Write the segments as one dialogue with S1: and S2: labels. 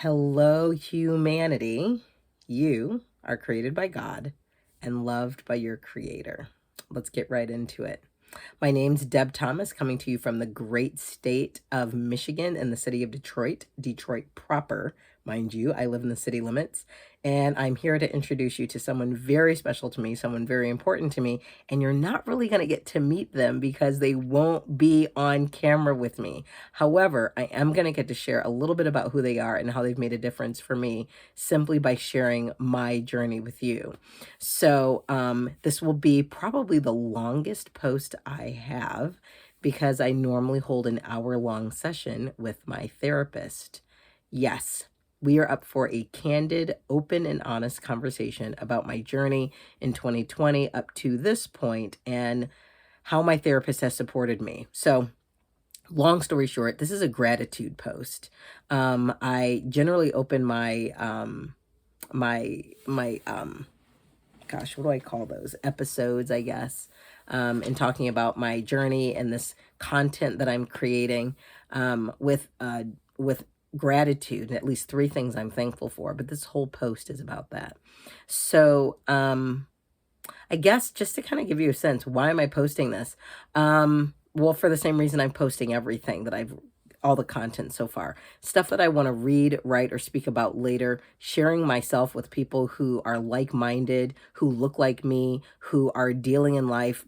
S1: Hello, humanity. You are created by God and loved by your creator. Let's get right into it. My name's Deb Thomas, coming to you from the great state of Michigan and the city of Detroit, Detroit proper. Mind you, I live in the city limits, and I'm here to introduce you to someone very special to me, someone very important to me, and you're not really going to get to meet them because they won't be on camera with me. However, I am going to get to share a little bit about who they are and how they've made a difference for me simply by sharing my journey with you. So, this will be probably the longest post I have because I normally hold an hour-long session with my therapist. Yes, we are up for a candid, open, and honest conversation about my journey in 2020 up to this point and how my therapist has supported me. So, long story short, this is a gratitude post. I generally open my gosh, what do I call those? Episodes, I guess, in talking about my journey and this content that I'm creating, with gratitude, and at least three things I'm thankful for. But this whole post is about that. So, I guess just to kind of give you a sense, why am I posting this? Well, for the same reason I'm posting everything that all the content so far, stuff that I want to read, write, or speak about later, sharing myself with people who are like-minded, who look like me, who are dealing in life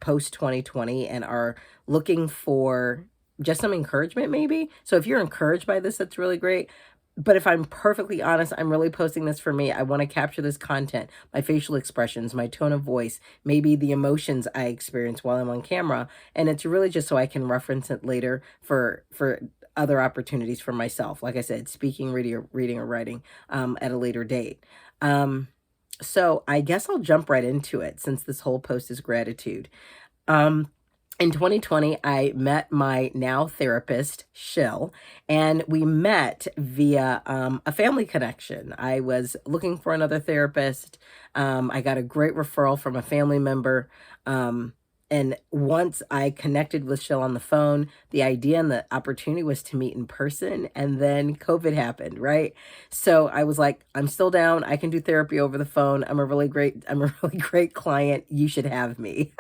S1: post 2020 and are looking for just some encouragement maybe. So if you're encouraged by this, that's really great. But if I'm perfectly honest, I'm really posting this for me. I want to capture this content, my facial expressions, my tone of voice, maybe the emotions I experience while I'm on camera. And it's really just so I can reference it later for other opportunities for myself. Like I said, speaking, reading or writing at a later date. So I guess I'll jump right into it since this whole post is gratitude. In 2020, I met my now therapist, Shil, and we met via a family connection. I was looking for another therapist. I got a great referral from a family member. And once I connected with Shil on the phone, the idea and the opportunity was to meet in person, and then COVID happened, right? So I was like, I'm still down. I can do therapy over the phone. I'm a really great client. You should have me.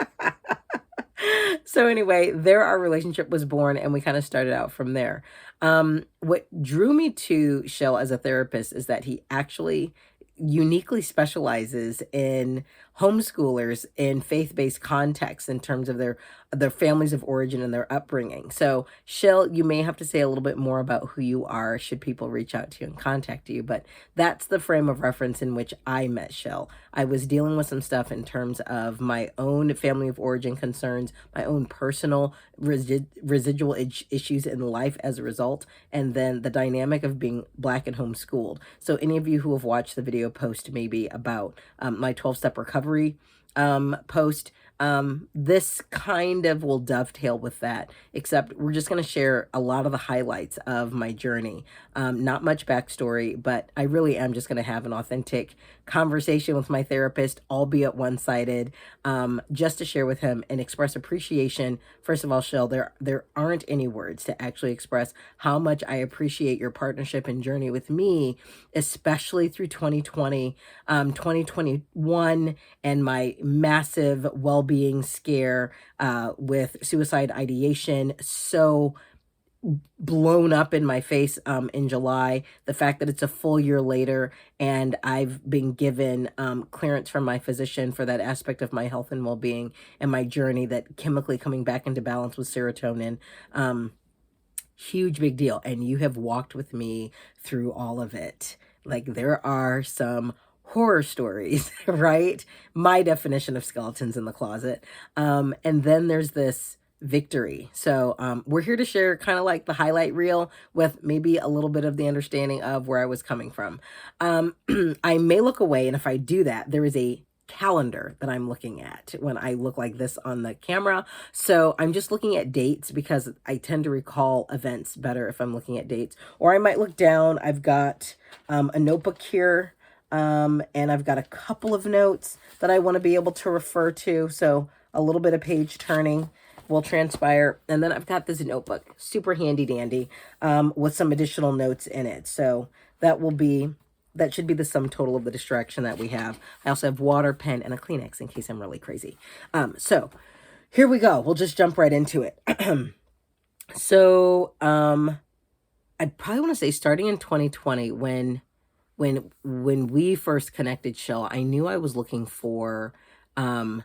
S1: So anyway, there our relationship was born, and we kind of started out from there. What drew me to Shell as a therapist is that he actually uniquely specializes in homeschoolers in faith-based contexts in terms of their families of origin and their upbringing. So, Shell, you may have to say a little bit more about who you are should people reach out to you and contact you, but that's the frame of reference in which I met Shell. I was dealing with some stuff in terms of my own family of origin concerns, my own personal residual issues in life as a result, and then the dynamic of being Black and homeschooled. So any of you who have watched the video post maybe about my 12-step recovery post, this kind of will dovetail with that, except we're just going to share a lot of the highlights of my journey. Not much backstory, but I really am just going to have an authentic conversation with my therapist, albeit one-sided, just to share with him and express appreciation. First of all, Shell, there aren't any words to actually express how much I appreciate your partnership and journey with me, especially through 2020, 2021, and my massive well-being scare with suicide ideation so blown up in my face in July. The fact that it's a full year later and I've been given clearance from my physician for that aspect of my health and well-being and my journey that chemically coming back into balance with serotonin. Huge big deal. And you have walked with me through all of it. Like, there are some horror stories, right? My definition of skeletons in the closet. And then there's this victory. So we're here to share kind of like the highlight reel with maybe a little bit of the understanding of where I was coming from. I may look away, and if I do that, there is a calendar that I'm looking at when I look like this on the camera. So I'm just looking at dates because I tend to recall events better if I'm looking at dates. Or I might look down. I've got a notebook here, and I've got a couple of notes that I want to be able to refer to. So a little bit of page turning will transpire. And then I've got this notebook, super handy dandy, with some additional notes in it. So that should be the sum total of the distraction that we have. I also have water, pen, and a Kleenex in case I'm really crazy. So here we go. We'll just jump right into it. So I probably want to say starting in 2020, when we first connected, Shell, I knew I was looking for um,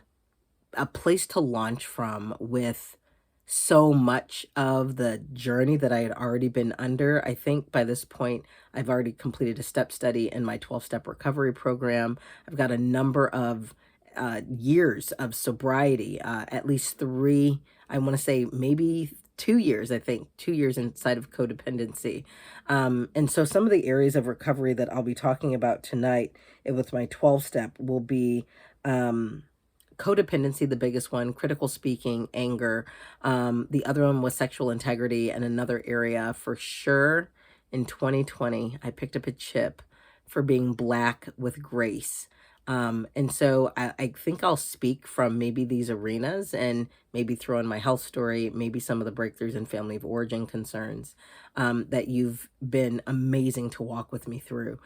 S1: a place to launch from with so much of the journey that I had already been under. I think by this point, I've already completed a step study in my 12-step recovery program. I've got a number of years of sobriety, at least three, I want to say maybe 2 years, I think, 2 years inside of codependency. And so some of the areas of recovery that I'll be talking about tonight with my 12-step will be codependency, the biggest one, critical speaking, anger. The other one was sexual integrity, and another area for sure in 2020, I picked up a chip for being Black with grace. And so I think I'll speak from maybe these arenas and maybe throw in my health story, maybe some of the breakthroughs in family of origin concerns that you've been amazing to walk with me through.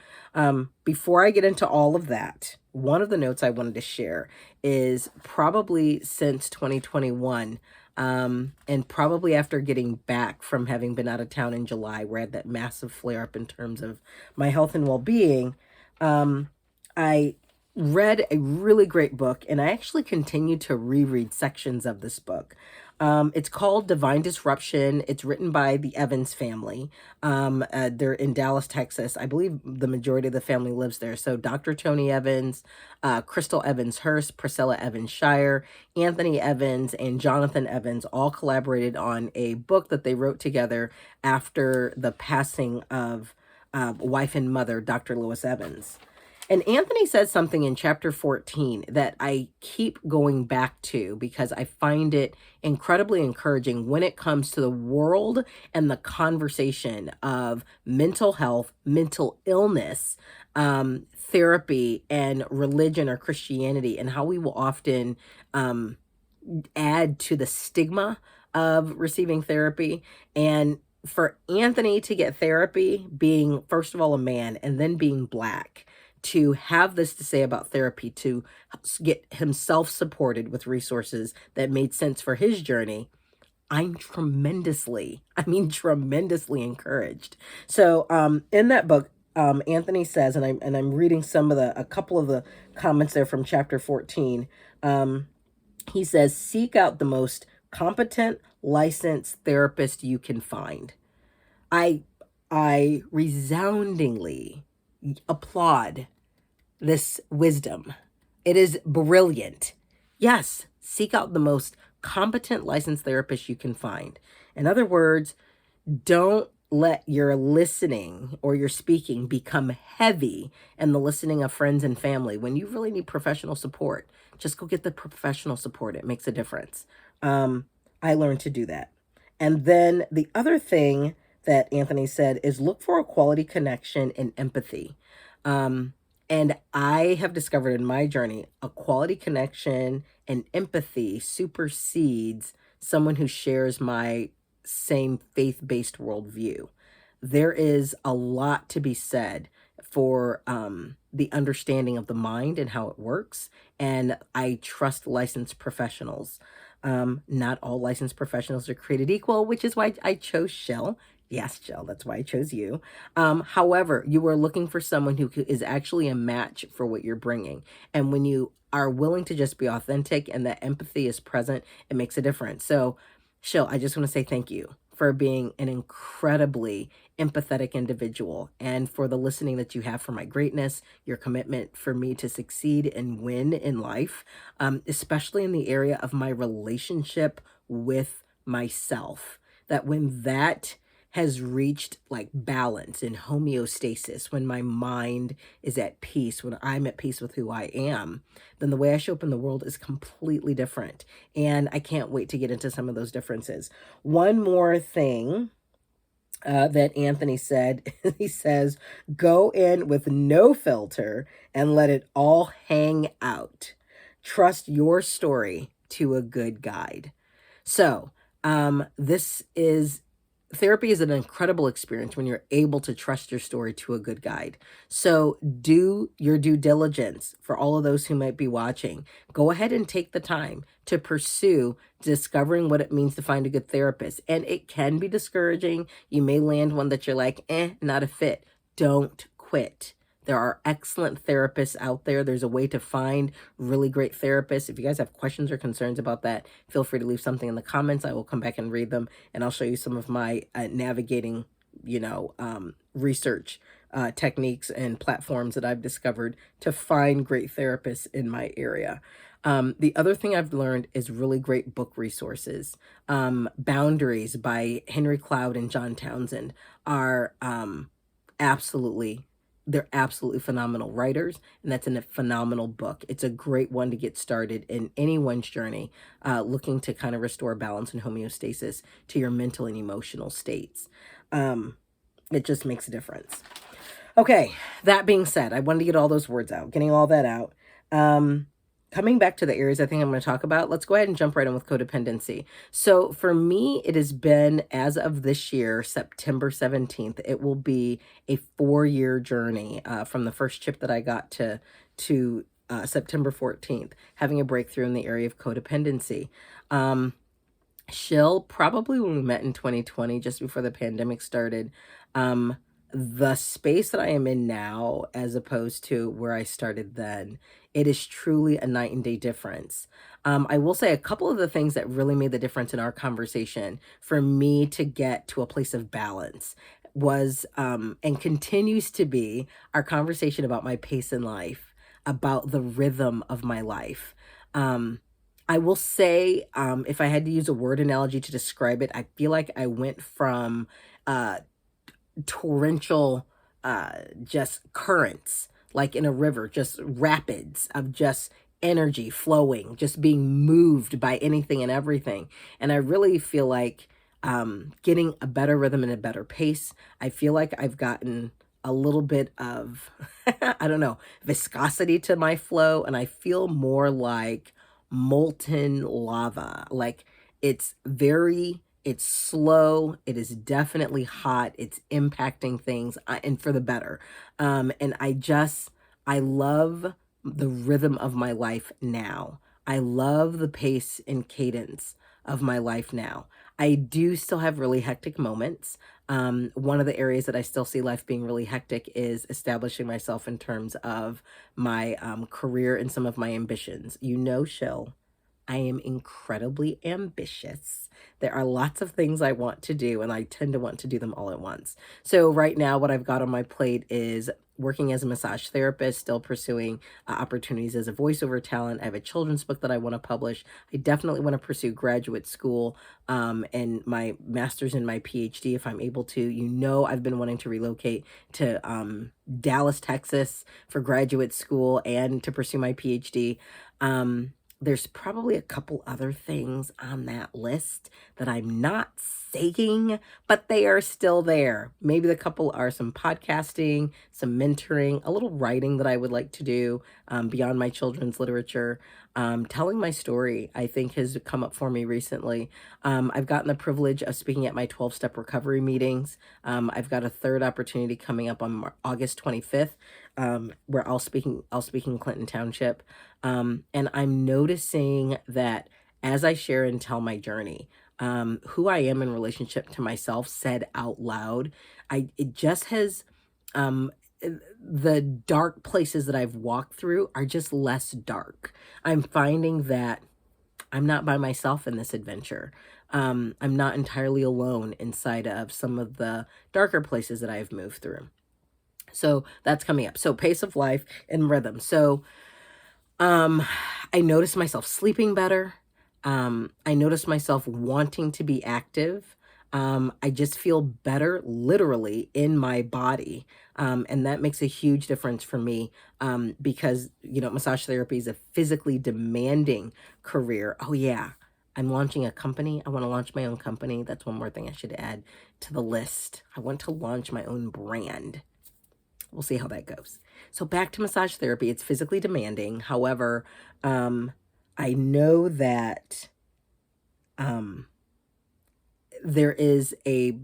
S1: Before I get into all of that, one of the notes I wanted to share is probably since 2021, and probably after getting back from having been out of town in July, where I had that massive flare up in terms of my health and well being, I read a really great book, and I actually continue to reread sections of this book. It's called Divine Disruption. It's written by the Evans family. They're in Dallas, Texas. I believe the majority of the family lives there. So Dr. Tony Evans, Crystal Evans Hurst, Priscilla Evans Shire, Anthony Evans, and Jonathan Evans all collaborated on a book that they wrote together after the passing of wife and mother, Dr. Lewis Evans. And Anthony says something in chapter 14 that I keep going back to because I find it incredibly encouraging when it comes to the world and the conversation of mental health, mental illness, therapy, and religion or Christianity, and how we will often add to the stigma of receiving therapy. And for Anthony to get therapy, being first of all a man and then being Black, to have this to say about therapy, to get himself supported with resources that made sense for his journey, I'm tremendously encouraged. So in that book, Anthony says, and I'm reading a couple of the comments there from chapter 14. He says, seek out the most competent, licensed therapist you can find. I resoundingly applaud this wisdom. It is brilliant. Yes, seek out the most competent licensed therapist you can find. In other words, don't let your listening or your speaking become heavy in the listening of friends and family. When you really need professional support, just go get the professional support. It makes a difference. I learned to do that. And then the other thing that Anthony said is look for a quality connection and empathy. And I have discovered in my journey, a quality connection and empathy supersedes someone who shares my same faith-based worldview. There is a lot to be said for the understanding of the mind and how it works. And I trust licensed professionals. Not all licensed professionals are created equal, which is why I chose Shil. Yes, Jill, that's why I chose you. However, you are looking for someone who is actually a match for what you're bringing. And when you are willing to just be authentic and that empathy is present, it makes a difference. So, Jill, I just want to say thank you for being an incredibly empathetic individual and for the listening that you have for my greatness, your commitment for me to succeed and win in life, especially in the area of my relationship with myself. That when that has reached like balance and homeostasis, when my mind is at peace, when I'm at peace with who I am, then the way I show up in the world is completely different. And I can't wait to get into some of those differences. One more thing that Anthony said, he says, go in with no filter and let it all hang out. Trust your story to a good guide. So this is therapy is an incredible experience when you're able to trust your story to a good guide. So do your due diligence for all of those who might be watching. Go ahead and take the time to pursue discovering what it means to find a good therapist. And it can be discouraging. You may land one that you're like, not a fit. Don't quit. There are excellent therapists out there. There's a way to find really great therapists. If you guys have questions or concerns about that, feel free to leave something in the comments. I will come back and read them, and I'll show you some of my navigating, research techniques and platforms that I've discovered to find great therapists in my area. The other thing I've learned is really great book resources. Boundaries by Henry Cloud and John Townsend are absolutely they're absolutely phenomenal writers, and that's a phenomenal book. It's a great one to get started in anyone's journey, looking to kind of restore balance and homeostasis to your mental and emotional states. It just makes a difference. Okay, that being said, I wanted to get all those words out, getting all that out. Coming back to the areas I think I'm going to talk about, let's go ahead and jump right in with codependency. So for me, it has been, as of this year, September 17th, it will be a 4-year journey from the first chip that I got to September 14th, having a breakthrough in the area of codependency. Shil, probably when we met in 2020, just before the pandemic started, the space that I am in now, as opposed to where I started then, it is truly a night and day difference. I will say a couple of the things that really made the difference in our conversation for me to get to a place of balance was, and continues to be, our conversation about my pace in life, about the rhythm of my life. I will say, if I had to use a word analogy to describe it, I feel like I went from torrential, just currents, like in a river, just rapids of just energy flowing, just being moved by anything and everything. And I really feel like getting a better rhythm and a better pace. I feel like I've gotten a little bit of, I don't know, viscosity to my flow, and I feel more like molten lava. Like it's slow, it is definitely hot, it's impacting things, and for the better. And I love the rhythm of my life now. I love the pace and cadence of my life now. I do still have really hectic moments. One of the areas that I still see life being really hectic is establishing myself in terms of my career and some of my ambitions. Shil, I am incredibly ambitious. There are lots of things I want to do, and I tend to want to do them all at once. So right now, what I've got on my plate is working as a massage therapist, still pursuing opportunities as a voiceover talent. I have a children's book that I want to publish. I definitely want to pursue graduate school and my master's and my PhD if I'm able to. I've been wanting to relocate to Dallas, Texas for graduate school and to pursue my PhD. There's probably a couple other things on that list that I'm not saying, but they are still there. Maybe the couple are some podcasting, some mentoring, a little writing that I would like to do beyond my children's literature. Telling my story, I think, has come up for me recently. I've gotten the privilege of speaking at my 12-step recovery meetings. I've got a third opportunity coming up on August 25th, where I'll speak in Clinton Township. And I'm noticing that as I share and tell my journey, who I am in relationship to myself said out loud, it just has, the dark places that I've walked through are just less dark. I'm finding that I'm not by myself in this adventure. I'm not entirely alone inside of some of the darker places that I've moved through. So that's coming up. So pace of life and rhythm. So I noticed myself sleeping better. I noticed myself wanting to be active. I just feel better literally in my body. And that makes a huge difference for me because, massage therapy is a physically demanding career. Oh, yeah. I'm launching a company. I want to launch my own company. That's one more thing I should add to the list. I want to launch my own brand. We'll see how that goes. So back to massage therapy. It's physically demanding. However, I know that there is a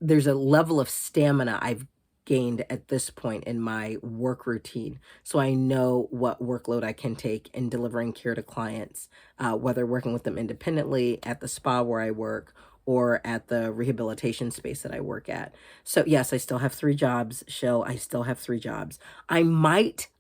S1: there's a level of stamina I've gained at this point in my work routine. So I know what workload I can take in delivering care to clients, whether working with them independently at the spa where I work or at the rehabilitation space that I work at. So yes, I still have three jobs, Shil. I still have three jobs. I might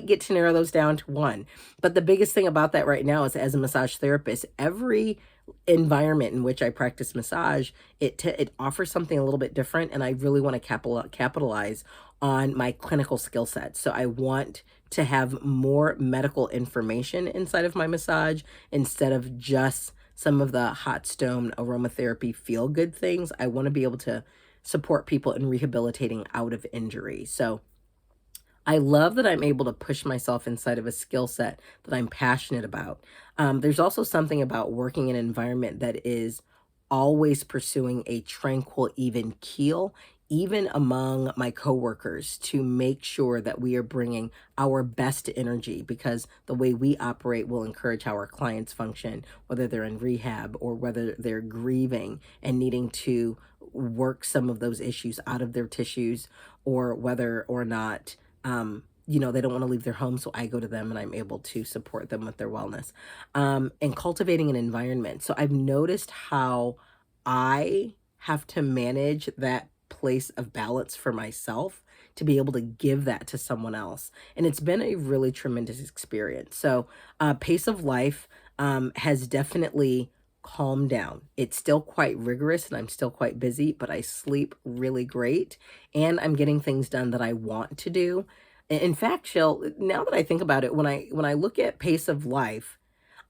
S1: get to narrow those down to one. But the biggest thing about that right now is, as a massage therapist, every environment in which I practice massage, it offers something a little bit different, and I really want to capitalize on my clinical skill set. So I want to have more medical information inside of my massage instead of just some of the hot stone aromatherapy feel good things. I want to be able to support people in rehabilitating out of injury. So I love that I'm able to push myself inside of a skill set that I'm passionate about. There's also something about working in an environment that is always pursuing a tranquil, even keel, even among my coworkers, to make sure that we are bringing our best energy, because the way we operate will encourage how our clients function, whether they're in rehab or whether they're grieving and needing to work some of those issues out of their tissues, or whether or not they don't want to leave their home, so I go to them and I'm able to support them with their wellness. And cultivating an environment. So I've noticed how I have to manage that place of balance for myself to be able to give that to someone else. And it's been a really tremendous experience. So, pace of life has definitely calmed down. It's still quite rigorous and I'm still quite busy, but I sleep really great and I'm getting things done that I want to do. In fact, Shil, now that I think about it, when I look at pace of life,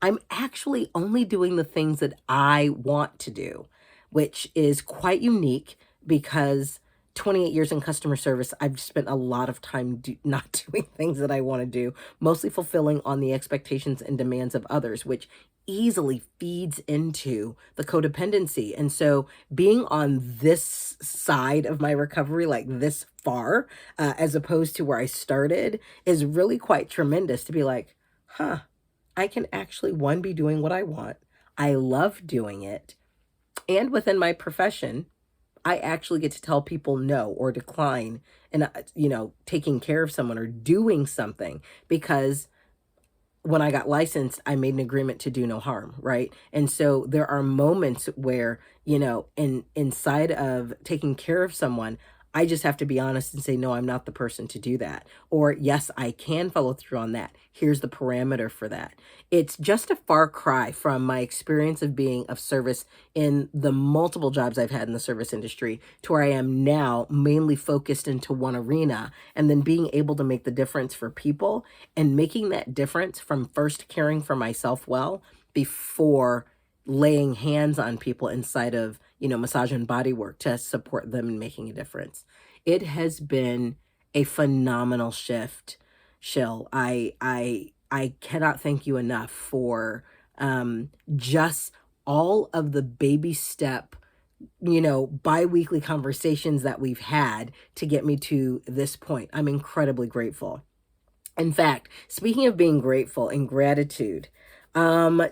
S1: I'm actually only doing the things that I want to do, which is quite unique because 28 years in customer service, I've spent a lot of time not doing things that I want to do, mostly fulfilling on the expectations and demands of others, which easily feeds into the codependency. And so being on this side of my recovery, like this far, as opposed to where I started, is really quite tremendous to be like, huh, I can actually, one, be doing what I want. I love doing it. And within my profession, I actually get to tell people no or decline and, taking care of someone or doing something, because when I got licensed, I made an agreement to do no harm, right? And so there are moments where, inside of taking care of someone, I just have to be honest and say, no, I'm not the person to do that. Or, yes, I can follow through on that. Here's the parameter for that. It's just a far cry from my experience of being of service in the multiple jobs I've had in the service industry to where I am now, mainly focused into one arena, and then being able to make the difference for people, and making that difference from first caring for myself well before laying hands on people inside of, massage and body work to support them in making a difference. It has been a phenomenal shift, Shil. I cannot thank you enough for just all of the baby step, bi-weekly conversations that we've had to get me to this point. I'm incredibly grateful. In fact, speaking of being grateful and gratitude, um,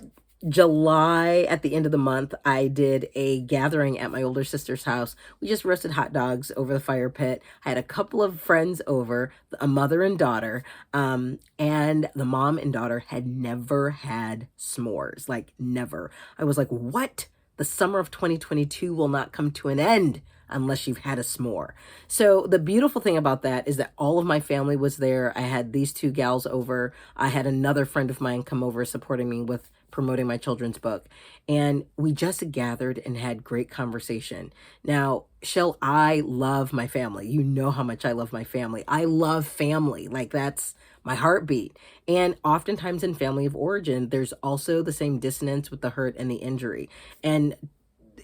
S1: July, at the end of the month, I did a gathering at my older sister's house. We just roasted hot dogs over the fire pit. I had a couple of friends over, a mother and daughter, and the mom and daughter had never had s'mores, like never. I was like, what? The summer of 2022 will not come to an end unless you've had a s'more. So the beautiful thing about that is that all of my family was there. I had these two gals over. I had another friend of mine come over supporting me with promoting my children's book. And we just gathered and had great conversation. Now, Shell, I love my family. You know how much I love my family. I love family. Like, that's my heartbeat. And oftentimes in family of origin, there's also the same dissonance with the hurt and the injury. And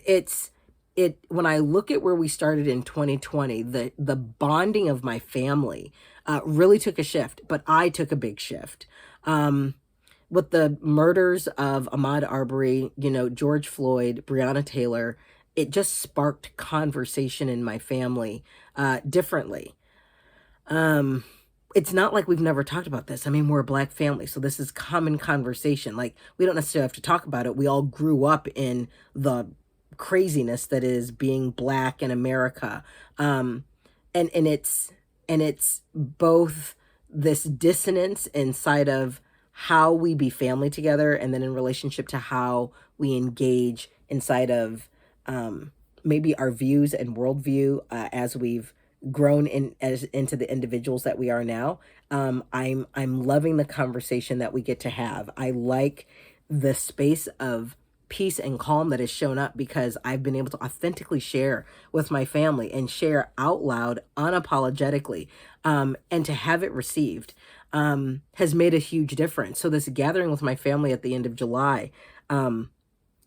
S1: it's when I look at where we started in 2020, the bonding of my family really took a shift, but I took a big shift. With the murders of Ahmaud Arbery, George Floyd, Breonna Taylor, it just sparked conversation in my family differently. It's not like we've never talked about this. I mean, we're a Black family, so this is common conversation. Like, we don't necessarily have to talk about it. We all grew up in the craziness that is being Black in America. Um, and it's both this dissonance inside of how we be family together, and then in relationship to how we engage inside of maybe our views and worldview as we've grown into the individuals that we are now. I'm loving the conversation that we get to have. I like the space of peace and calm that has shown up because I've been able to authentically share with my family and share out loud unapologetically, and to have it received has made a huge difference. So this gathering with my family at the end of July,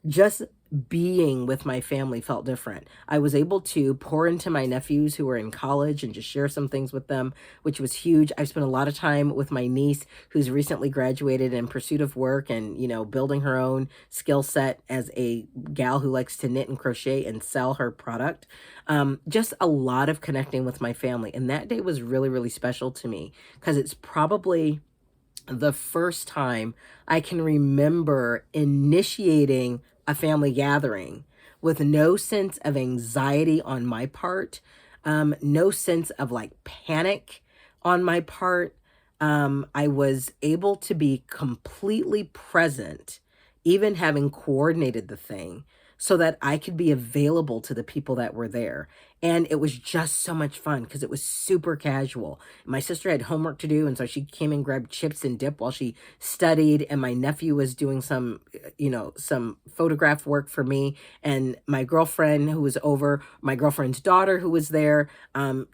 S1: just being with my family felt different. I was able to pour into my nephews who were in college and just share some things with them, which was huge. I've spent a lot of time with my niece who's recently graduated in pursuit of work and, building her own skill set as a gal who likes to knit and crochet and sell her product. Just a lot of connecting with my family. And that day was really, really special to me because it's probably the first time I can remember initiating a family gathering with no sense of anxiety on my part, no sense of like panic on my part. I was able to be completely present, even having coordinated the thing, so that I could be available to the people that were there. And it was just so much fun because it was super casual. My sister had homework to do, and so she came and grabbed chips and dip while she studied. And my nephew was doing some photograph work for me. And my girlfriend who was over, my girlfriend's daughter who was there,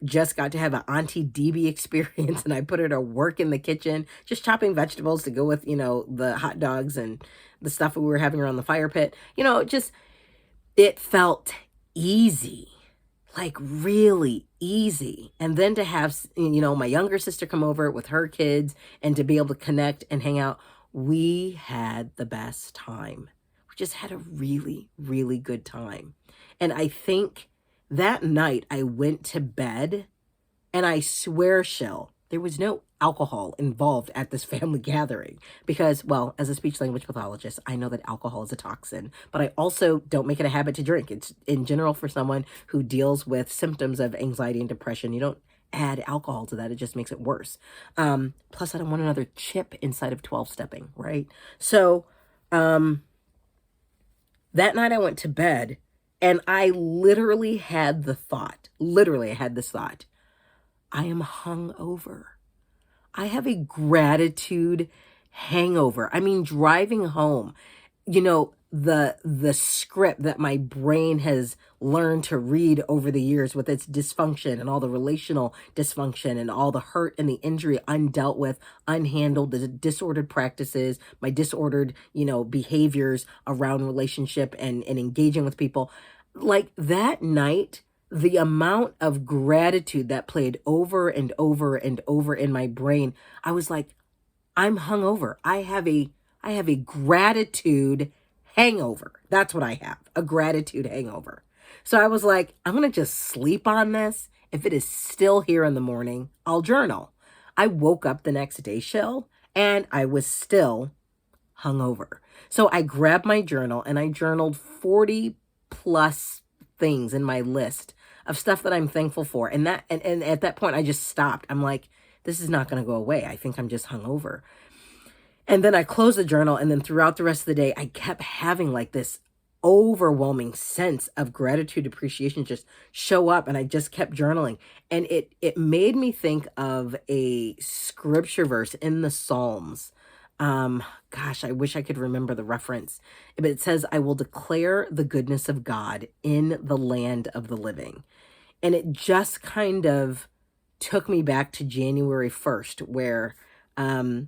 S1: just got to have an Auntie DB experience. And I put her to work in the kitchen, just chopping vegetables to go with, the hot dogs and the stuff we were having around the fire pit. Just it felt easy, like really easy. And then to have, my younger sister come over with her kids and to be able to connect and hang out, we had the best time. We just had a really, really good time. And I think that night I went to bed, and I swear, Shil, there was no alcohol involved at this family gathering because, well, as a speech language pathologist, I know that alcohol is a toxin, but I also don't make it a habit to drink. It's in general for someone who deals with symptoms of anxiety and depression. You don't add alcohol to that. It just makes it worse. Plus, I don't want another chip inside of 12-stepping, right? So that night I went to bed, and I literally had this thought, I am hungover. I have a gratitude hangover. I mean, driving home, the script that my brain has learned to read over the years with its dysfunction and all the relational dysfunction and all the hurt and the injury undealt with, unhandled, the disordered practices, my disordered, behaviors around relationship and engaging with people. Like that night, the amount of gratitude that played over and over and over in my brain, I was like, I'm hungover. I have a gratitude hangover. That's what I have, a gratitude hangover. So I was like, I'm going to just sleep on this. If it is still here in the morning, I'll journal. I woke up the next day, Shil, and I was still hungover. So I grabbed my journal and I journaled 40 plus things in my list of stuff that I'm thankful for. And at that point I just stopped. I'm like, this is not going to go away. I think I'm just hungover. And then I closed the journal, and then throughout the rest of the day I kept having like this overwhelming sense of gratitude, appreciation just show up, and I just kept journaling. And it made me think of a scripture verse in the Psalms. Gosh, I wish I could remember the reference, but it says, I will declare the goodness of God in the land of the living. And it just kind of took me back to January 1st, where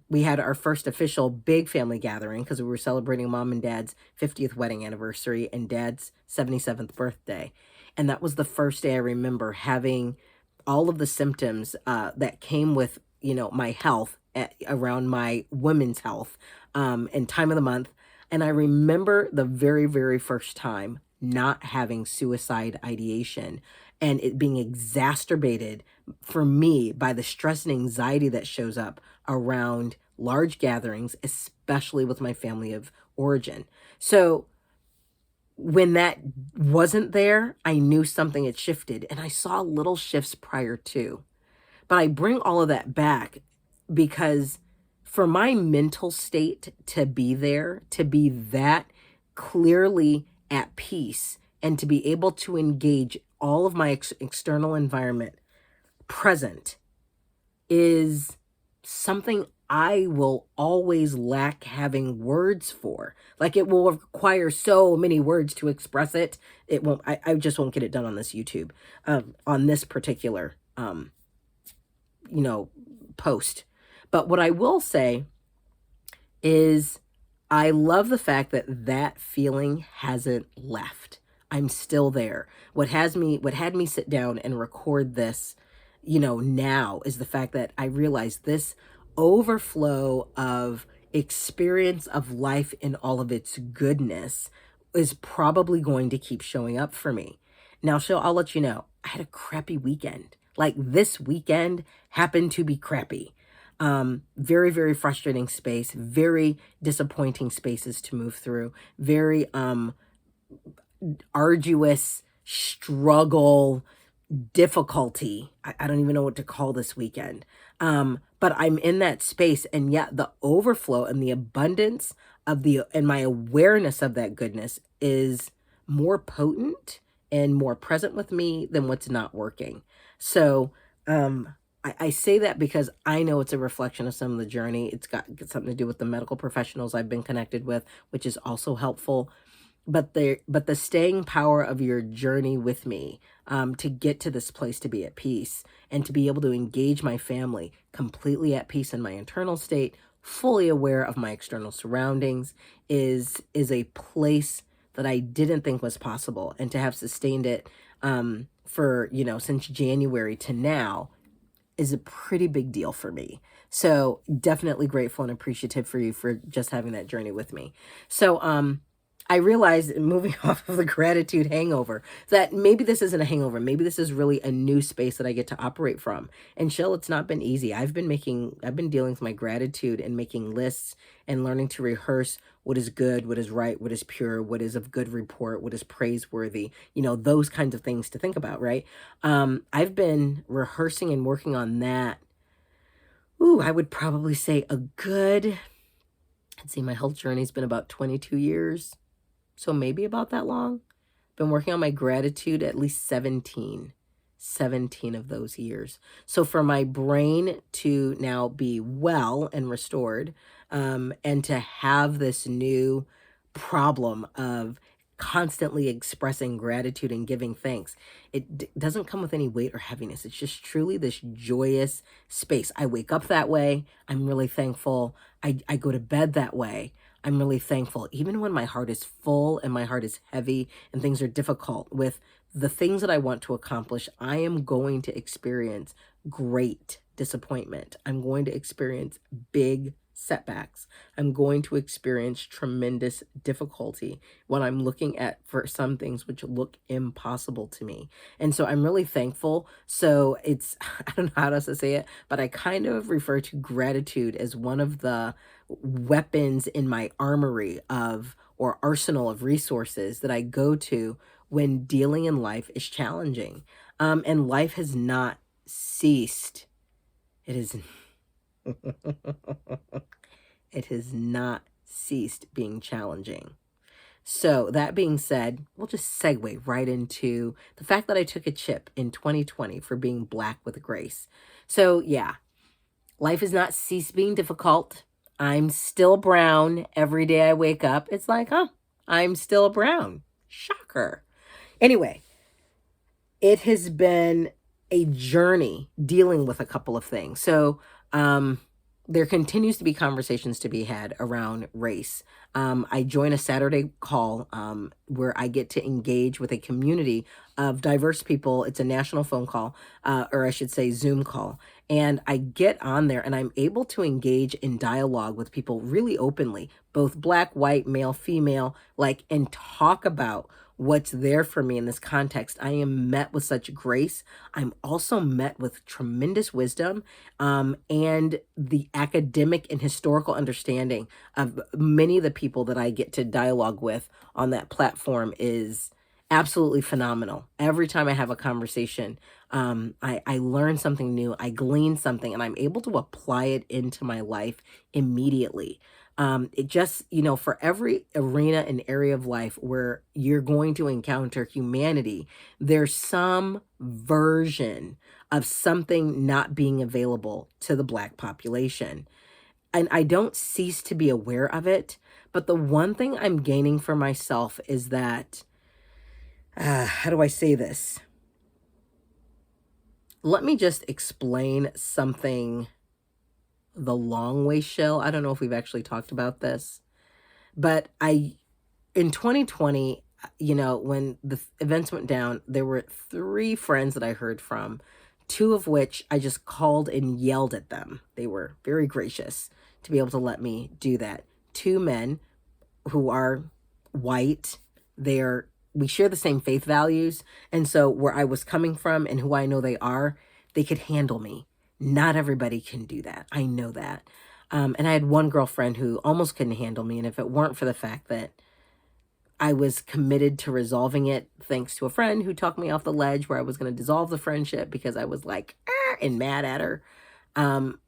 S1: we had our first official big family gathering because we were celebrating mom and dad's 50th wedding anniversary and dad's 77th birthday. And that was the first day I remember having all of the symptoms that came with, my health around my women's health and time of the month. And I remember the very, very first time not having suicide ideation and it being exacerbated for me by the stress and anxiety that shows up around large gatherings, especially with my family of origin. So when that wasn't there, I knew something had shifted, and I saw little shifts prior to. But I bring all of that back because for my mental state to be there, to be that clearly at peace, and to be able to engage all of my external environment present is something I will always lack having words for. Like, it will require so many words to express it. It won't, I just won't get it done on this YouTube, on this particular, you know, post. But what I will say is I love the fact that that feeling hasn't left. I'm still there. What had me sit down and record this, now, is the fact that I realized this overflow of experience of life in all of its goodness is probably going to keep showing up for me. Now, I'll let you know, I had a crappy weekend. Like, this weekend happened to be crappy. Very, very frustrating space, very disappointing spaces to move through, very arduous struggle, difficulty. I don't even know what to call this weekend. But I'm in that space, and yet the overflow and the abundance and my awareness of that goodness is more potent and more present with me than what's not working. So, I say that because I know it's a reflection of some of the journey. It's got something to do with the medical professionals I've been connected with, which is also helpful. But the staying power of your journey with me, to get to this place to be at peace and to be able to engage my family completely at peace in my internal state, fully aware of my external surroundings, is a place that I didn't think was possible. And to have sustained it for, since January to now is a pretty big deal for me. So definitely grateful and appreciative for you for just having that journey with me. So I realized, moving off of the gratitude hangover, that maybe this isn't a hangover. Maybe this is really a new space that I get to operate from. And Shil, it's not been easy. I've been dealing with my gratitude and making lists and learning to rehearse what is good, what is right, what is pure, what is of good report, what is praiseworthy, those kinds of things to think about, right? I've been rehearsing and working on that. I would probably say my health journey's been about 22 years. So maybe about that long. Been working on my gratitude at least 17 of those years. So for my brain to now be well and restored, and to have this new problem of constantly expressing gratitude and giving thanks, it doesn't come with any weight or heaviness. It's just truly this joyous space. I wake up that way. I'm really thankful. I go to bed that way. I'm really thankful. Even when my heart is full and my heart is heavy and things are difficult with the things that I want to accomplish, I am going to experience great disappointment. I'm going to experience big setbacks. I'm going to experience tremendous difficulty when I'm looking at for some things which look impossible to me. And so I'm really thankful. So it's, I don't know how else to say it, but I kind of refer to gratitude as one of the weapons in my armory or arsenal of resources that I go to when dealing in life is challenging. And life has not ceased. It is it has not ceased being challenging. So that being said, we'll just segue right into the fact that I took a chip in 2020 for being Black with grace. So yeah, life has not ceased being difficult. I'm still brown every day I wake up. It's like, I'm still brown. Shocker. Anyway, it has been a journey dealing with a couple of things. So, there continues to be conversations to be had around race. I join a Saturday call where I get to engage with a community of diverse people. It's a national phone call, or I should say Zoom call. And I get on there and I'm able to engage in dialogue with people really openly, both Black, white, male, female, and talk about what's there for me in this context. I am met with such grace. I'm also met with tremendous wisdom, and the academic and historical understanding of many of the people that I get to dialogue with on that platform is absolutely phenomenal. Every time I have a conversation, I learn something new, I glean something, and I'm able to apply it into my life immediately. It just, for every arena and area of life where you're going to encounter humanity, there's some version of something not being available to the Black population. And I don't cease to be aware of it. But the one thing I'm gaining for myself is that, how do I say this? Let me just explain something the long way, Shil. I don't know if we've actually talked about this, but in 2020, when the events went down, there were 3 friends that I heard from, 2 of which I just called and yelled at them. They were very gracious to be able to let me do that. 2 men who are white, we share the same faith values, and so where I was coming from and who I know they could handle me. Not everybody can do that. I know that. And I had one girlfriend who almost couldn't handle me, and if it weren't for the fact that I was committed to resolving it, thanks to a friend who talked me off the ledge where I was going to dissolve the friendship because I was like, and mad at her. Um,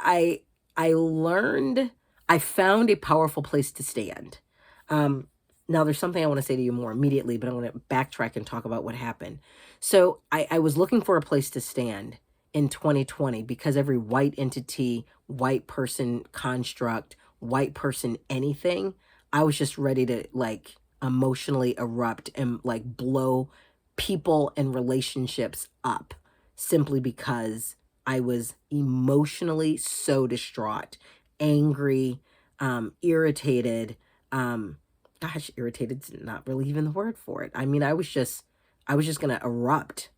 S1: I I learned I found a powerful place to stand. Um, Now there's something I want to say to you more immediately, but I want to backtrack and talk about what happened. So I was looking for a place to stand in 2020 because every white entity, white person construct, white person anything, I was just ready to like emotionally erupt and like blow people and relationships up simply because I was emotionally so distraught, angry, irritated. Gosh, irrited's not really even the word for it. I mean, I was just gonna erupt.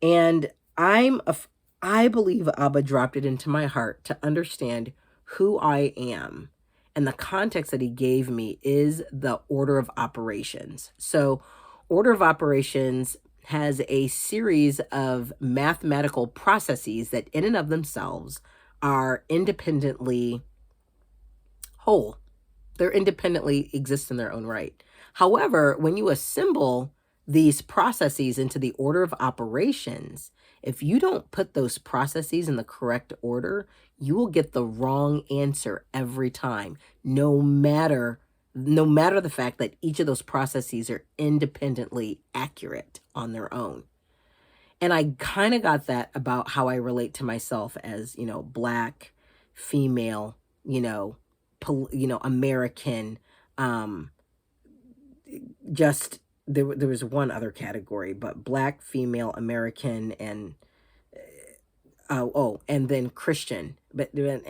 S1: And I believe Abba dropped it into my heart to understand who I am. And the context that he gave me is the order of operations. So, order of operations has a series of mathematical processes that, in and of themselves, are independently whole. They're independently exist in their own right. However, when you assemble these processes into the order of operations, if you don't put those processes in the correct order, you will get the wrong answer every time, no matter the fact that each of those processes are independently accurate on their own. And I kind of got that about how I relate to myself as, Black, female, you know, American, um, just there was one other category, but Black, female, American, and and then Christian. But then,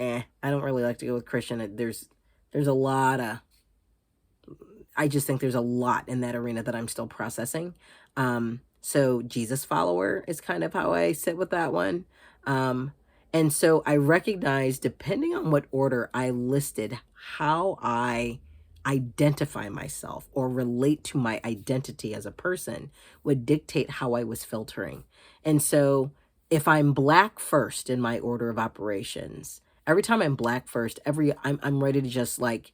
S1: I don't really like to go with Christian. There's a lot of I just think there's a lot in that arena that I'm still processing. So Jesus follower is kind of how I sit with that one. Um, and so I recognize, depending on what order I listed, how I identify myself or relate to my identity as a person would dictate how I was filtering. And so if I'm Black first in my order of operations, every time I'm Black first, I'm ready to just like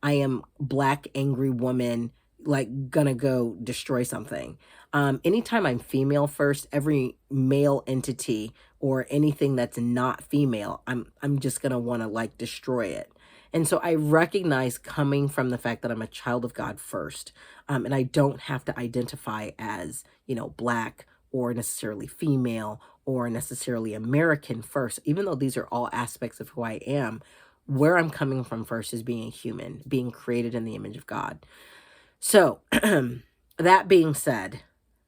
S1: I am Black angry woman, like gonna go destroy something. Anytime I'm female first, every male entity or anything that's not female, I'm just gonna want to like destroy it. And so I recognize, coming from the fact that I'm a child of God first, and I don't have to identify as, Black or necessarily female or necessarily American first, even though these are all aspects of who I am. Where I'm coming from first is being human, being created in the image of God. So, that being said,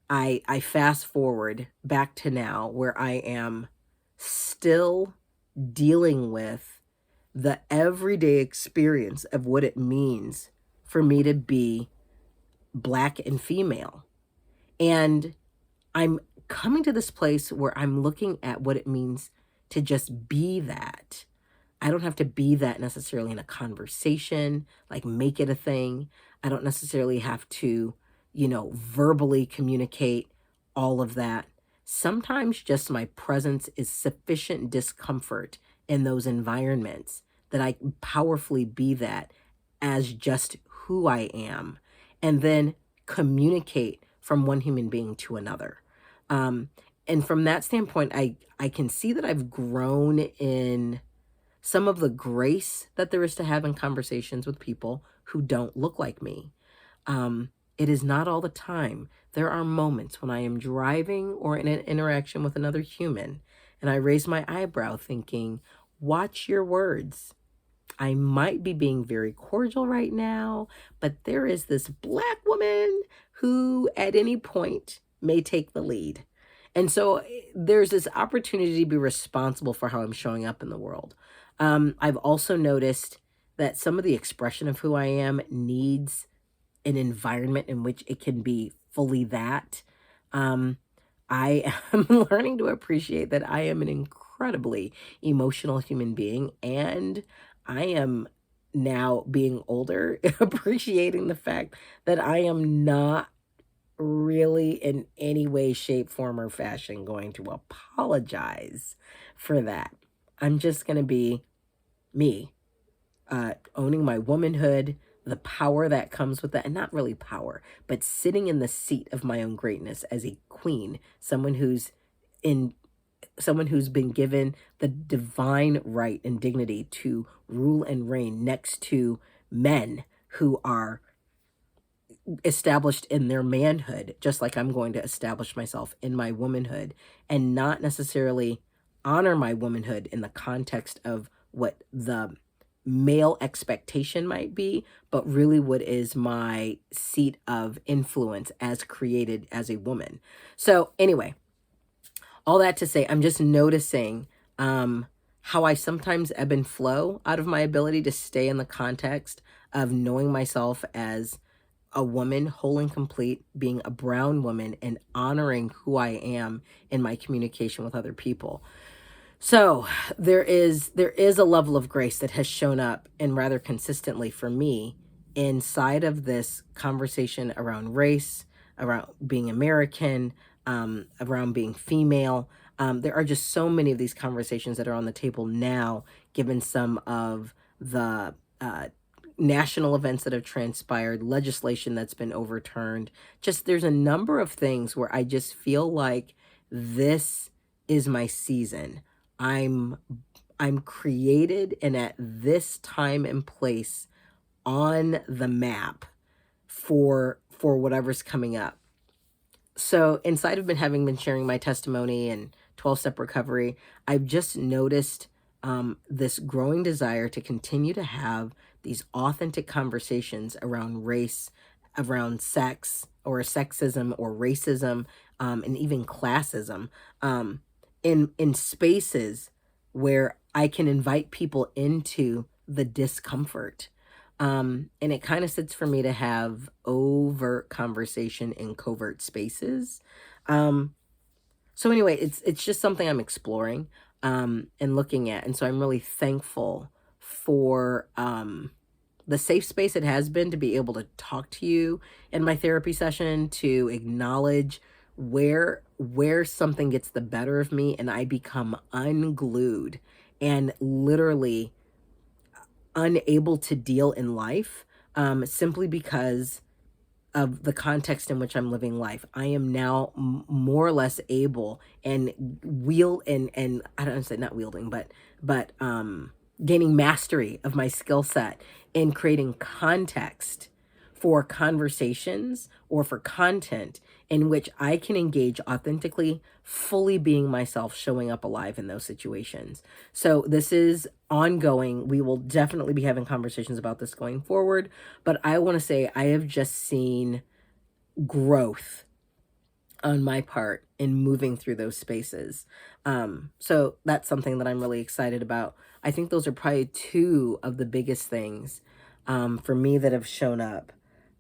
S1: I fast forward back to now where I am still dealing with the everyday experience of what it means for me to be Black and female. And I'm coming to this place where I'm looking at what it means to just be that. I don't have to be that necessarily in a conversation, like make it a thing. I don't necessarily have to, verbally communicate all of that. Sometimes just my presence is sufficient discomfort in those environments that I can powerfully be that as just who I am, and then communicate from one human being to another. Um, and from that standpoint, I can see that I've grown in some of the grace that there is to have in conversations with people who don't look like me. It is not all the time. There are moments when I am driving or in an interaction with another human and I raise my eyebrow thinking, watch your words. I might be being very cordial right now, but there is this Black woman who at any point may take the lead. And so there's this opportunity to be responsible for how I'm showing up in the world. I've also noticed that some of the expression of who I am needs an environment in which it can be fully that. Um, I am learning to appreciate that I am an incredibly emotional human being, and I am now being older, appreciating the fact that I am not really in any way, shape, form, or fashion going to apologize for that. I'm just going to be me, owning my womanhood, the power that comes with that, and not really power, but sitting in the seat of my own greatness as a queen, in someone who's been given the divine right and dignity to rule and reign next to men who are established in their manhood, just like I'm going to establish myself in my womanhood, and not necessarily honor my womanhood in the context of what the male expectation might be, but really what is my seat of influence as created as a woman. So, anyway, all that to say, I'm just noticing how I sometimes ebb and flow out of my ability to stay in the context of knowing myself as a woman, whole and complete, being a brown woman, and honoring who I am in my communication with other people. So there is a level of grace that has shown up and rather consistently for me inside of this conversation around race, around being American, around being female. There are just so many of these conversations that are on the table now, given some of the national events that have transpired, legislation that's been overturned. Just there's a number of things where I just feel like this is my season. I'm I'm created and at this time and place on the map for whatever's coming up. So inside of having been sharing my testimony and 12-step recovery, I've just noticed this growing desire to continue to have these authentic conversations around race, around sex or sexism or racism, and even classism, in spaces where I can invite people into the discomfort. And it kind of sits for me to have overt conversation in covert spaces. Um, so anyway, it's just something I'm exploring and looking at. And so I'm really thankful for the safe space it has been to be able to talk to you in my therapy session, to acknowledge where something gets the better of me and I become unglued and literally unable to deal in life, simply because of the context in which I'm living life. I am now more or less able and I don't say not wielding, but gaining mastery of my skill set in creating context for conversations or for content in which I can engage authentically, fully being myself, showing up alive in those situations. So this is ongoing. We will definitely be having conversations about this going forward, but I want to say I have just seen growth on my part in moving through those spaces. So that's something that I'm really excited about. I think those are probably two of the biggest things for me that have shown up.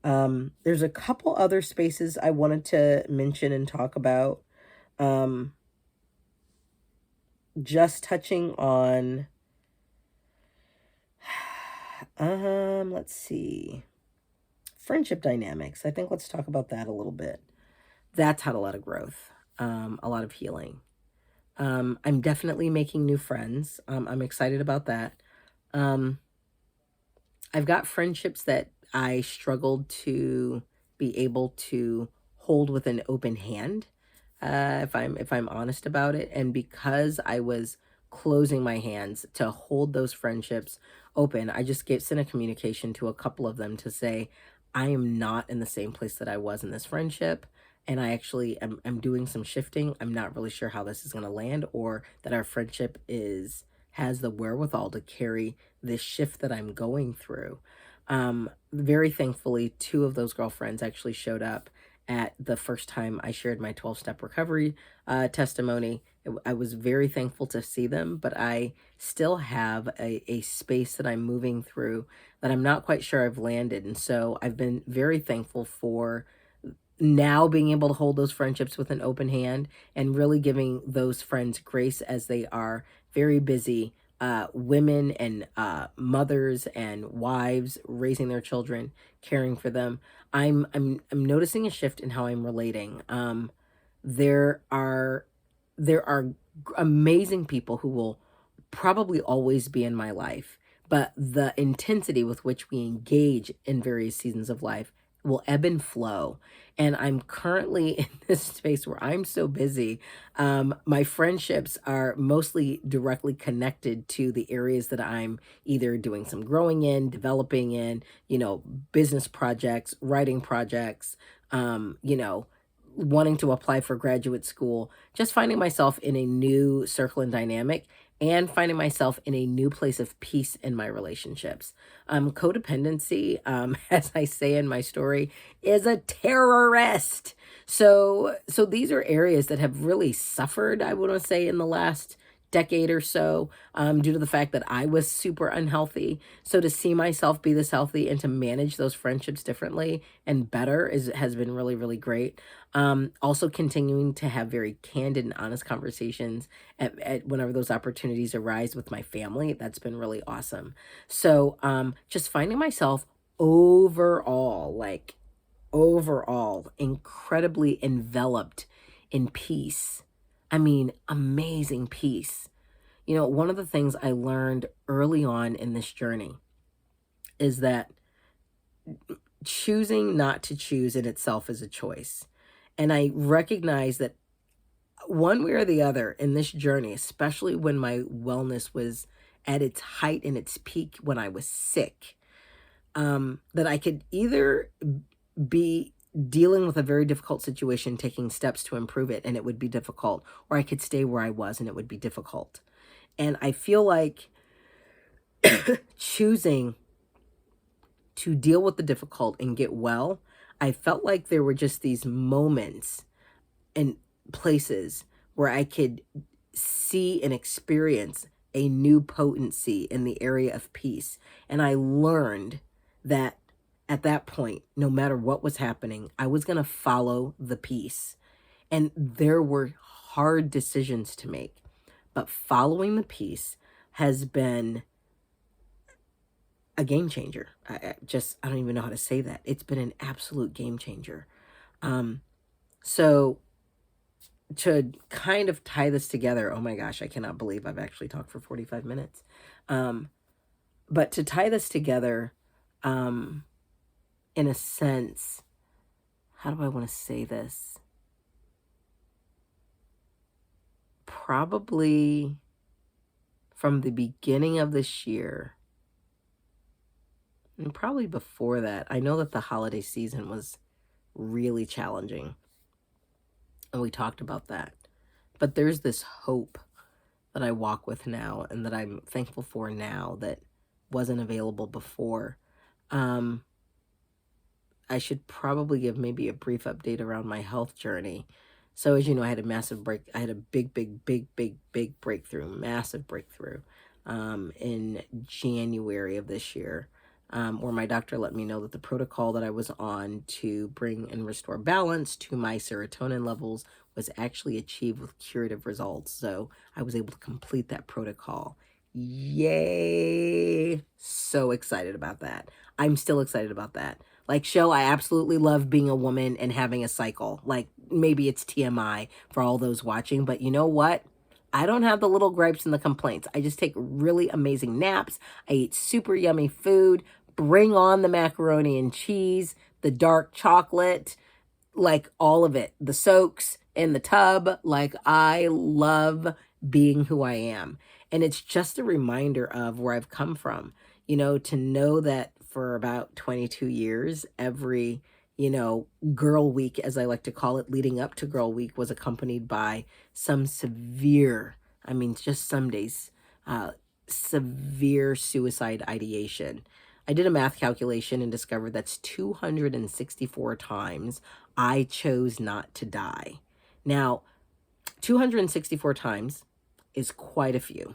S1: There's a couple other spaces I wanted to mention and talk about. Um, just touching on, let's see, friendship dynamics. I think let's talk about that a little bit. That's had a lot of growth, a lot of healing. I'm definitely making new friends. I'm excited about that. Um, I've got friendships that I struggled to be able to hold with an open hand, if I'm honest about it, and because I was closing my hands to hold those friendships open, I just gave sent a communication to a couple of them to say, I am not in the same place that I was in this friendship. And I actually am doing some shifting. I'm not really sure how this is going to land, or that our friendship is has the wherewithal to carry this shift that I'm going through. Very thankfully, two of those girlfriends actually showed up at the first time I shared my 12-step recovery testimony. I was very thankful to see them, but I still have a space that I'm moving through that I'm not quite sure I've landed. And so I've been very thankful for now being able to hold those friendships with an open hand and really giving those friends grace as they are very busy women and mothers and wives raising their children, caring for them. I'm noticing a shift in how I'm relating. There are amazing people who will probably always be in my life, but the intensity with which we engage in various seasons of life will ebb and flow. And I'm currently in this space where I'm so busy. My friendships are mostly directly connected to the areas that I'm either doing some growing in, developing in, business projects, writing projects, wanting to apply for graduate school, just finding myself in a new circle and dynamic, and finding myself in a new place of peace in my relationships. Codependency, as I say in my story, is a terrorist. So these are areas that have really suffered, I want to say, in the last decade or so, due to the fact that I was super unhealthy. So to see myself be this healthy and to manage those friendships differently and better has been really, really great. Also continuing to have very candid and honest conversations at whenever those opportunities arise with my family. That's been really awesome. So just finding myself overall, incredibly enveloped in peace. I mean, amazing peace. One of the things I learned early on in this journey is that choosing not to choose in itself is a choice. And I recognize that one way or the other in this journey, especially when my wellness was at its height and its peak when I was sick, that I could either be dealing with a very difficult situation, taking steps to improve it, and it would be difficult, or I could stay where I was and it would be difficult. And I feel like choosing to deal with the difficult and get well, I felt like there were just these moments and places where I could see and experience a new potency in the area of peace. And I learned that at that point, no matter what was happening, I was going to follow the peace. And there were hard decisions to make, but following the peace has been a game changer. I don't even know how to say that. It's been an absolute game changer. So to kind of tie this together, oh my gosh, I cannot believe I've actually talked for 45 minutes. But to tie this together, in a sense, how do I want to say this? Probably from the beginning of this year, and probably before that, I know that the holiday season was really challenging, and we talked about that. But there's this hope that I walk with now and that I'm thankful for now that wasn't available before. Um, I should probably give maybe a brief update around my health journey. So as you know, I had a massive break. I had a big breakthrough, massive breakthrough, in January of this year, where my doctor let me know that the protocol that I was on to bring and restore balance to my serotonin levels was actually achieved with curative results. So I was able to complete that protocol. Yay! So excited about that. I'm still excited about that. Like, Shil, I absolutely love being a woman and having a cycle. Like, maybe it's TMI for all those watching, but you know what? I don't have the little gripes and the complaints. I just take really amazing naps. I eat super yummy food. Bring on the macaroni and cheese, the dark chocolate, like all of it, the soaks in the tub. Like, I love being who I am. And it's just a reminder of where I've come from, to know that for about 22 years, every, girl week, as I like to call it, leading up to girl week was accompanied by some severe, I mean, just some days, uh, severe suicide ideation. I did a math calculation and discovered that's 264 times I chose not to die. Now, 264 times is quite a few.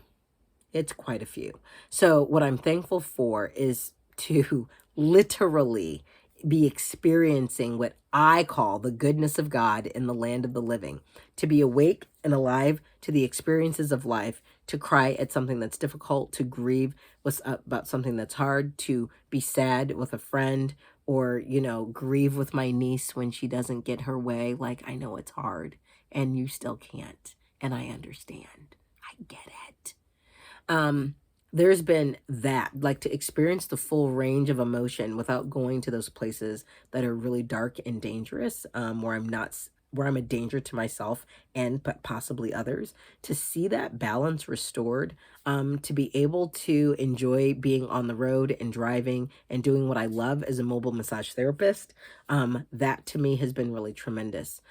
S1: It's quite a few. So, what I'm thankful for is to literally be experiencing what I call the goodness of God in the land of the living, to be awake and alive to the experiences of life, to cry at something that's difficult, to grieve about something that's hard, to be sad with a friend, or, grieve with my niece when she doesn't get her way. Like, I know it's hard and you still can't. And I understand. I get it. um there's been that, like, to experience the full range of emotion without going to those places that are really dark and dangerous, where I'm not where I'm a danger to myself and possibly others, to see that balance restored, to be able to enjoy being on the road and driving and doing what I love as a mobile massage therapist. That to me has been really tremendous.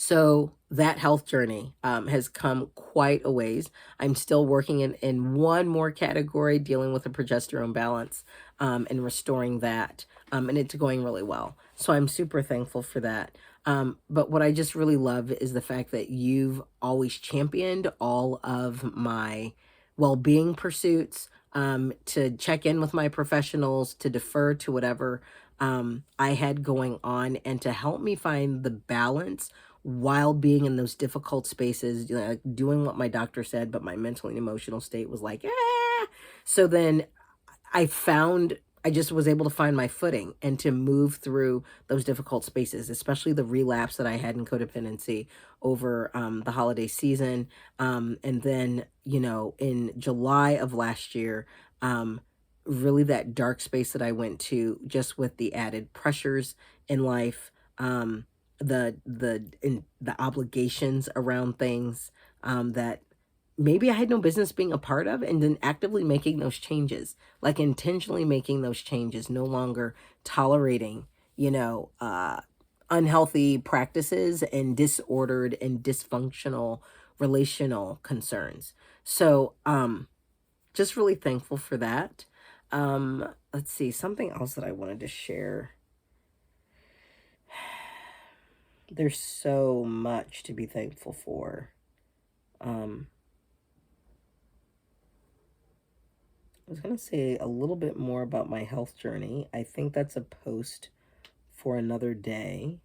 S1: So that health journey, has come quite a ways. I'm still working in one more category, dealing with a progesterone balance, and restoring that. And it's going really well. So I'm super thankful for that. But what I just really love is the fact that you've always championed all of my well-being pursuits, to check in with my professionals, to defer to whatever I had going on, and to help me find the balance while being in those difficult spaces, like doing what my doctor said, but my mental and emotional state was like, ah. So then I just was able to find my footing and to move through those difficult spaces, especially the relapse that I had in codependency over the holiday season. And then, in July of last year, really that dark space that I went to, just with the added pressures in life, the obligations around things, that maybe I had no business being a part of, and then actively making those changes, like intentionally making those changes, no longer tolerating, unhealthy practices and disordered and dysfunctional relational concerns. So, just really thankful for that. Let's see, something else that I wanted to share. There's so much to be thankful for. Um, I was going to say a little bit more about my health journey. I think that's a post for another day.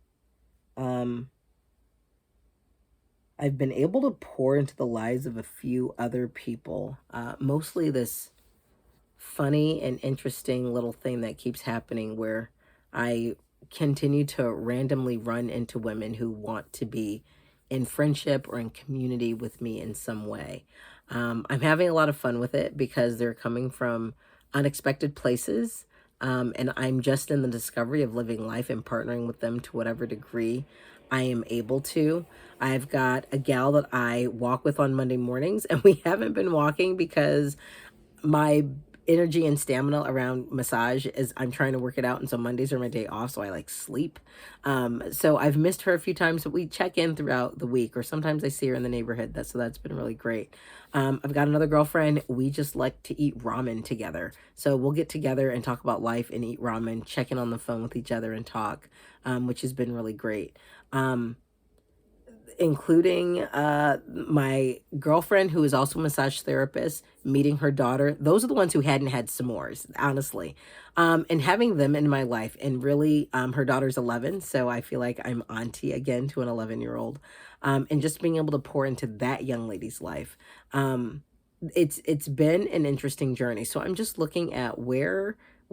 S1: Um, I've been able to pour into the lives of a few other people, mostly this funny and interesting little thing that keeps happening where I continue to randomly run into women who want to be in friendship or in community with me in some way. I'm having a lot of fun with it because they're coming from unexpected places. And I'm just in the discovery of living life and partnering with them to whatever degree I am able to. I've got a gal that I walk with on Monday mornings, and we haven't been walking because my energy and stamina around massage is, I'm trying to work it out, and so Mondays are my day off, so I like sleep. So I've missed her a few times, but we check in throughout the week, or sometimes I see her in the neighborhood. That's been really great. I've got another girlfriend. We just like to eat ramen together, so we'll get together and talk about life and eat ramen, check in on the phone with each other and talk, which has been really great. Including my girlfriend, who is also a massage therapist, meeting her daughter. Those are the ones who hadn't had s'mores, honestly. And having them in my life, and really, her daughter's 11, so I feel like I'm auntie again to an 11-year-old. And just being able to pour into that young lady's life. It's been an interesting journey. So I'm just looking at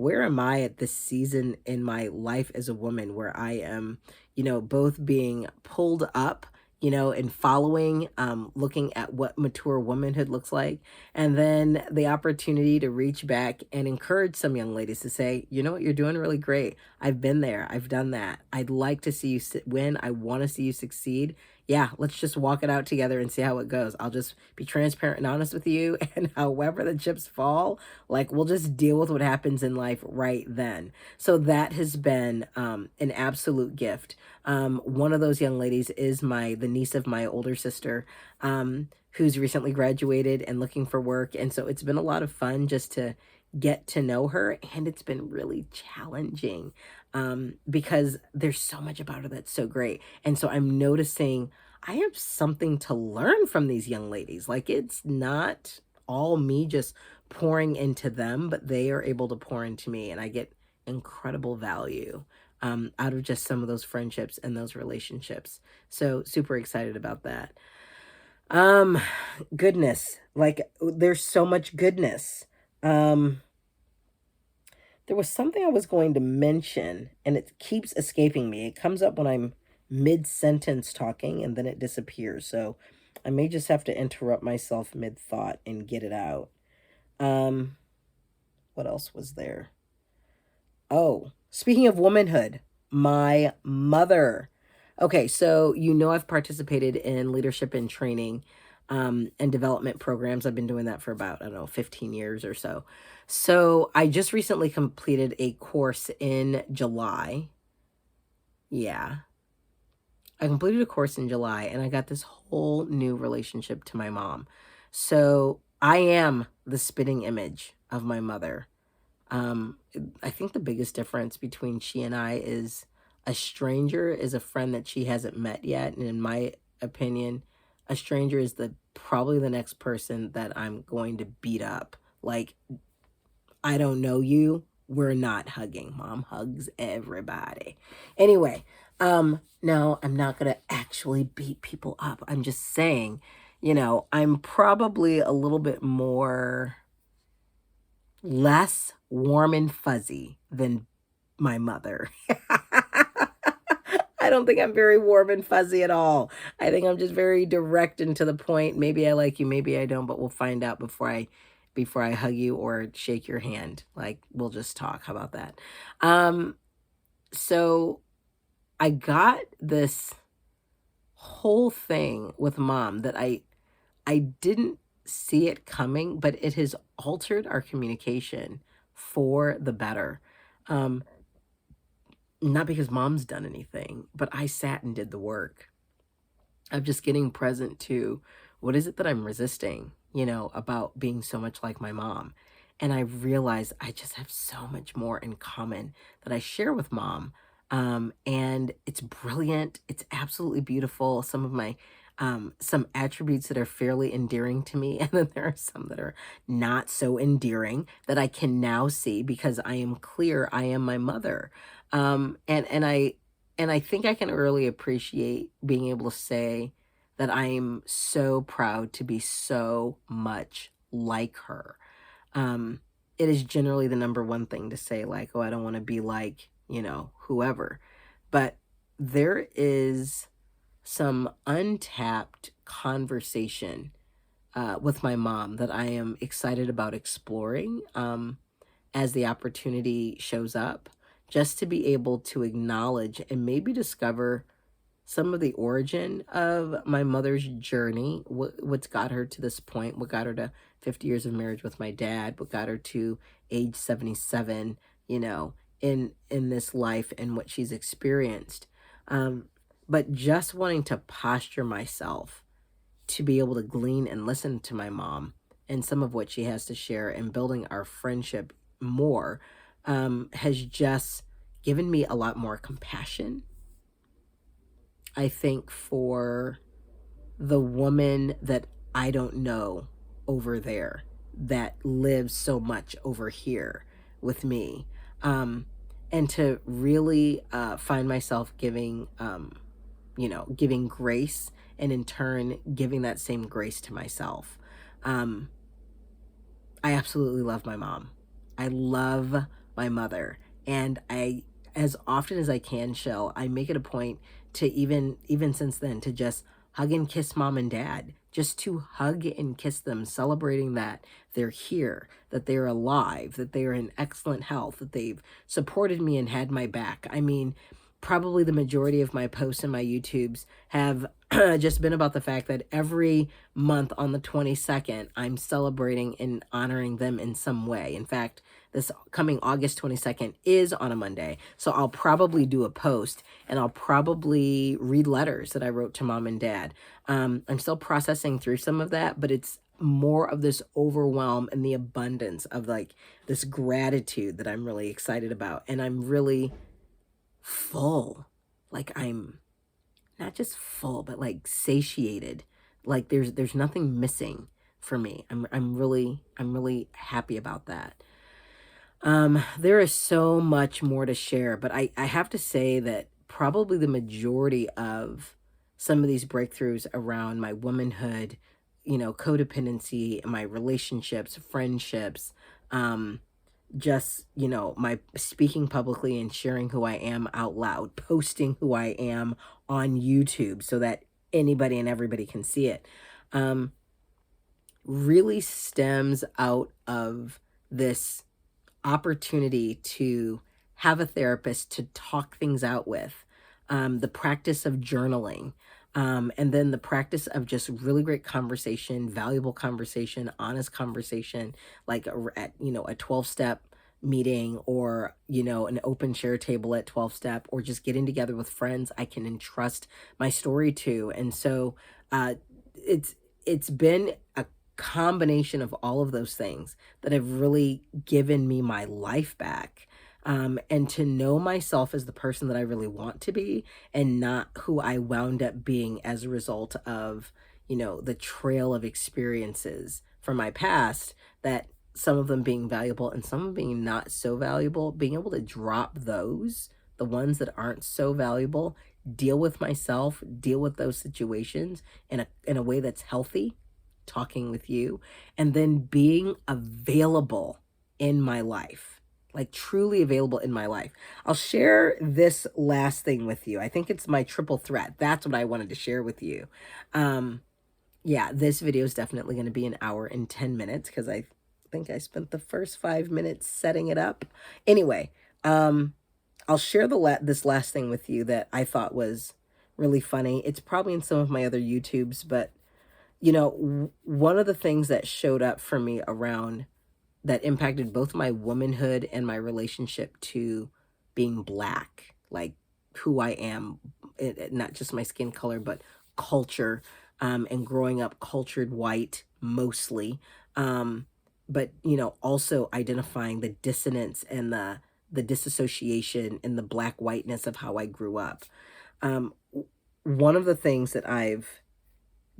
S1: where am I at this season in my life as a woman where I am, both being pulled up, and following, looking at what mature womanhood looks like, and then the opportunity to reach back and encourage some young ladies to say, you know what, you're doing really great. I've been there. I've done that. I'd like to see you win. I want to see you succeed. Yeah, let's just walk it out together and see how it goes. I'll just be transparent and honest with you. And however the chips fall, like we'll just deal with what happens in life right then. So that has been an absolute gift. One of those young ladies is the niece of my older sister, who's recently graduated and looking for work. And so it's been a lot of fun just to get to know her. And it's been really challenging because there's so much about her that's so great. And so I'm noticing I have something to learn from these young ladies. Like it's not all me just pouring into them, but they are able to pour into me. And I get incredible value out of just some of those friendships and those relationships. So super excited about that. Um, Goodness, like there's so much goodness. Um, there was something I was going to mention and it keeps escaping me. It comes up when I'm mid-sentence talking and then it disappears. So I may just have to interrupt myself mid-thought and get it out. Um, what else was there? Oh, speaking of womanhood, my mother. Okay, so I've participated in leadership and training and development programs. I've been doing that for about, I don't know, 15 years or so. So I just recently completed a course in July. Yeah, I completed a course in July and I got this whole new relationship to my mom. So I am the spitting image of my mother. I think the biggest difference between she and I is a stranger is a friend that she hasn't met yet. And in my opinion, a stranger is probably the next person that I'm going to beat up. Like, I don't know you. We're not hugging. Mom hugs everybody. Anyway, no, I'm not going to actually beat people up. I'm just saying, I'm probably a little bit less warm and fuzzy than my mother. I don't think I'm very warm and fuzzy at all. I think I'm just very direct and to the point. Maybe I like you, maybe I don't, but we'll find out before I hug you or shake your hand. Like we'll just talk. How about that? Um so I got this whole thing with mom that I didn't see it coming, but it has altered our communication for the better. Um, Not because mom's done anything, but I sat and did the work of just getting present to what is it that I'm resisting, about being so much like my mom. And I realized I just have so much more in common that I share with mom. And it's brilliant. It's absolutely beautiful. Some attributes that are fairly endearing to me. And then there are some that are not so endearing that I can now see because I am clear I am my mother. And I think I can really appreciate being able to say that I am so proud to be so much like her. Um, it is generally the number one thing to say, like, oh, I don't want to be like, whoever. But there is some untapped conversation with my mom that I am excited about exploring as the opportunity shows up, just to be able to acknowledge and maybe discover some of the origin of my mother's journey, what's got her to this point, what got her to 50 years of marriage with my dad, what got her to age 77, in this life and what she's experienced. Um, but just wanting to posture myself to be able to glean and listen to my mom and some of what she has to share and building our friendship more has just given me a lot more compassion, I think, for the woman that I don't know over there that lives so much over here with me. Um, and to really find myself giving grace and in turn giving that same grace to myself. Um, I absolutely love my mom. I love my mother. And as often as I can, Shell, I make it a point to even since then, to just hug and kiss mom and dad, just to hug and kiss them, celebrating that they're here, that they're alive, that they are in excellent health, that they've supported me and had my back. I mean, probably the majority of my posts and my YouTubes have just been about the fact that every month on the 22nd, I'm celebrating and honoring them in some way. In fact, this coming August 22nd is on a Monday. So I'll probably do a post and I'll probably read letters that I wrote to mom and dad. I'm still processing through some of that, but it's more of this overwhelm and the abundance of like this gratitude that I'm really excited about. And I'm really full. Like I'm not just full, but like satiated. Like there's nothing missing for me. I'm really happy about that. There is so much more to share, but I have to say that probably the majority of some of these breakthroughs around my womanhood, codependency, my relationships, friendships, just, my speaking publicly and sharing who I am out loud, posting who I am on YouTube so that anybody and everybody can see it, really stems out of this opportunity to have a therapist to talk things out with, the practice of journaling, and then the practice of just really great conversation, valuable conversation, honest conversation, like at, a 12-step meeting, or, an open share table at 12-step, or just getting together with friends I can entrust my story to. And so it's been a combination of all of those things that have really given me my life back, and to know myself as the person that I really want to be, and not who I wound up being as a result of, the trail of experiences from my past, that some of them being valuable and some of them being not so valuable, being able to drop those, the ones that aren't so valuable, deal with myself, deal with those situations in a way that's healthy, talking with you, and then being available in my life, like truly available in my life. I'll share this last thing with you. I think it's my triple threat. That's what I wanted to share with you. Yeah, this video is definitely going to be an hour and 10 minutes because I think I spent the first 5 minutes setting it up. Anyway, I'll share this last thing with you that I thought was really funny. It's probably in some of my other YouTubes, but one of the things that showed up for me around that impacted both my womanhood and my relationship to being Black, like who I am, not just my skin color, but culture, and growing up cultured white mostly, but also identifying the dissonance and the disassociation and the Black whiteness of how I grew up. One of the things that I've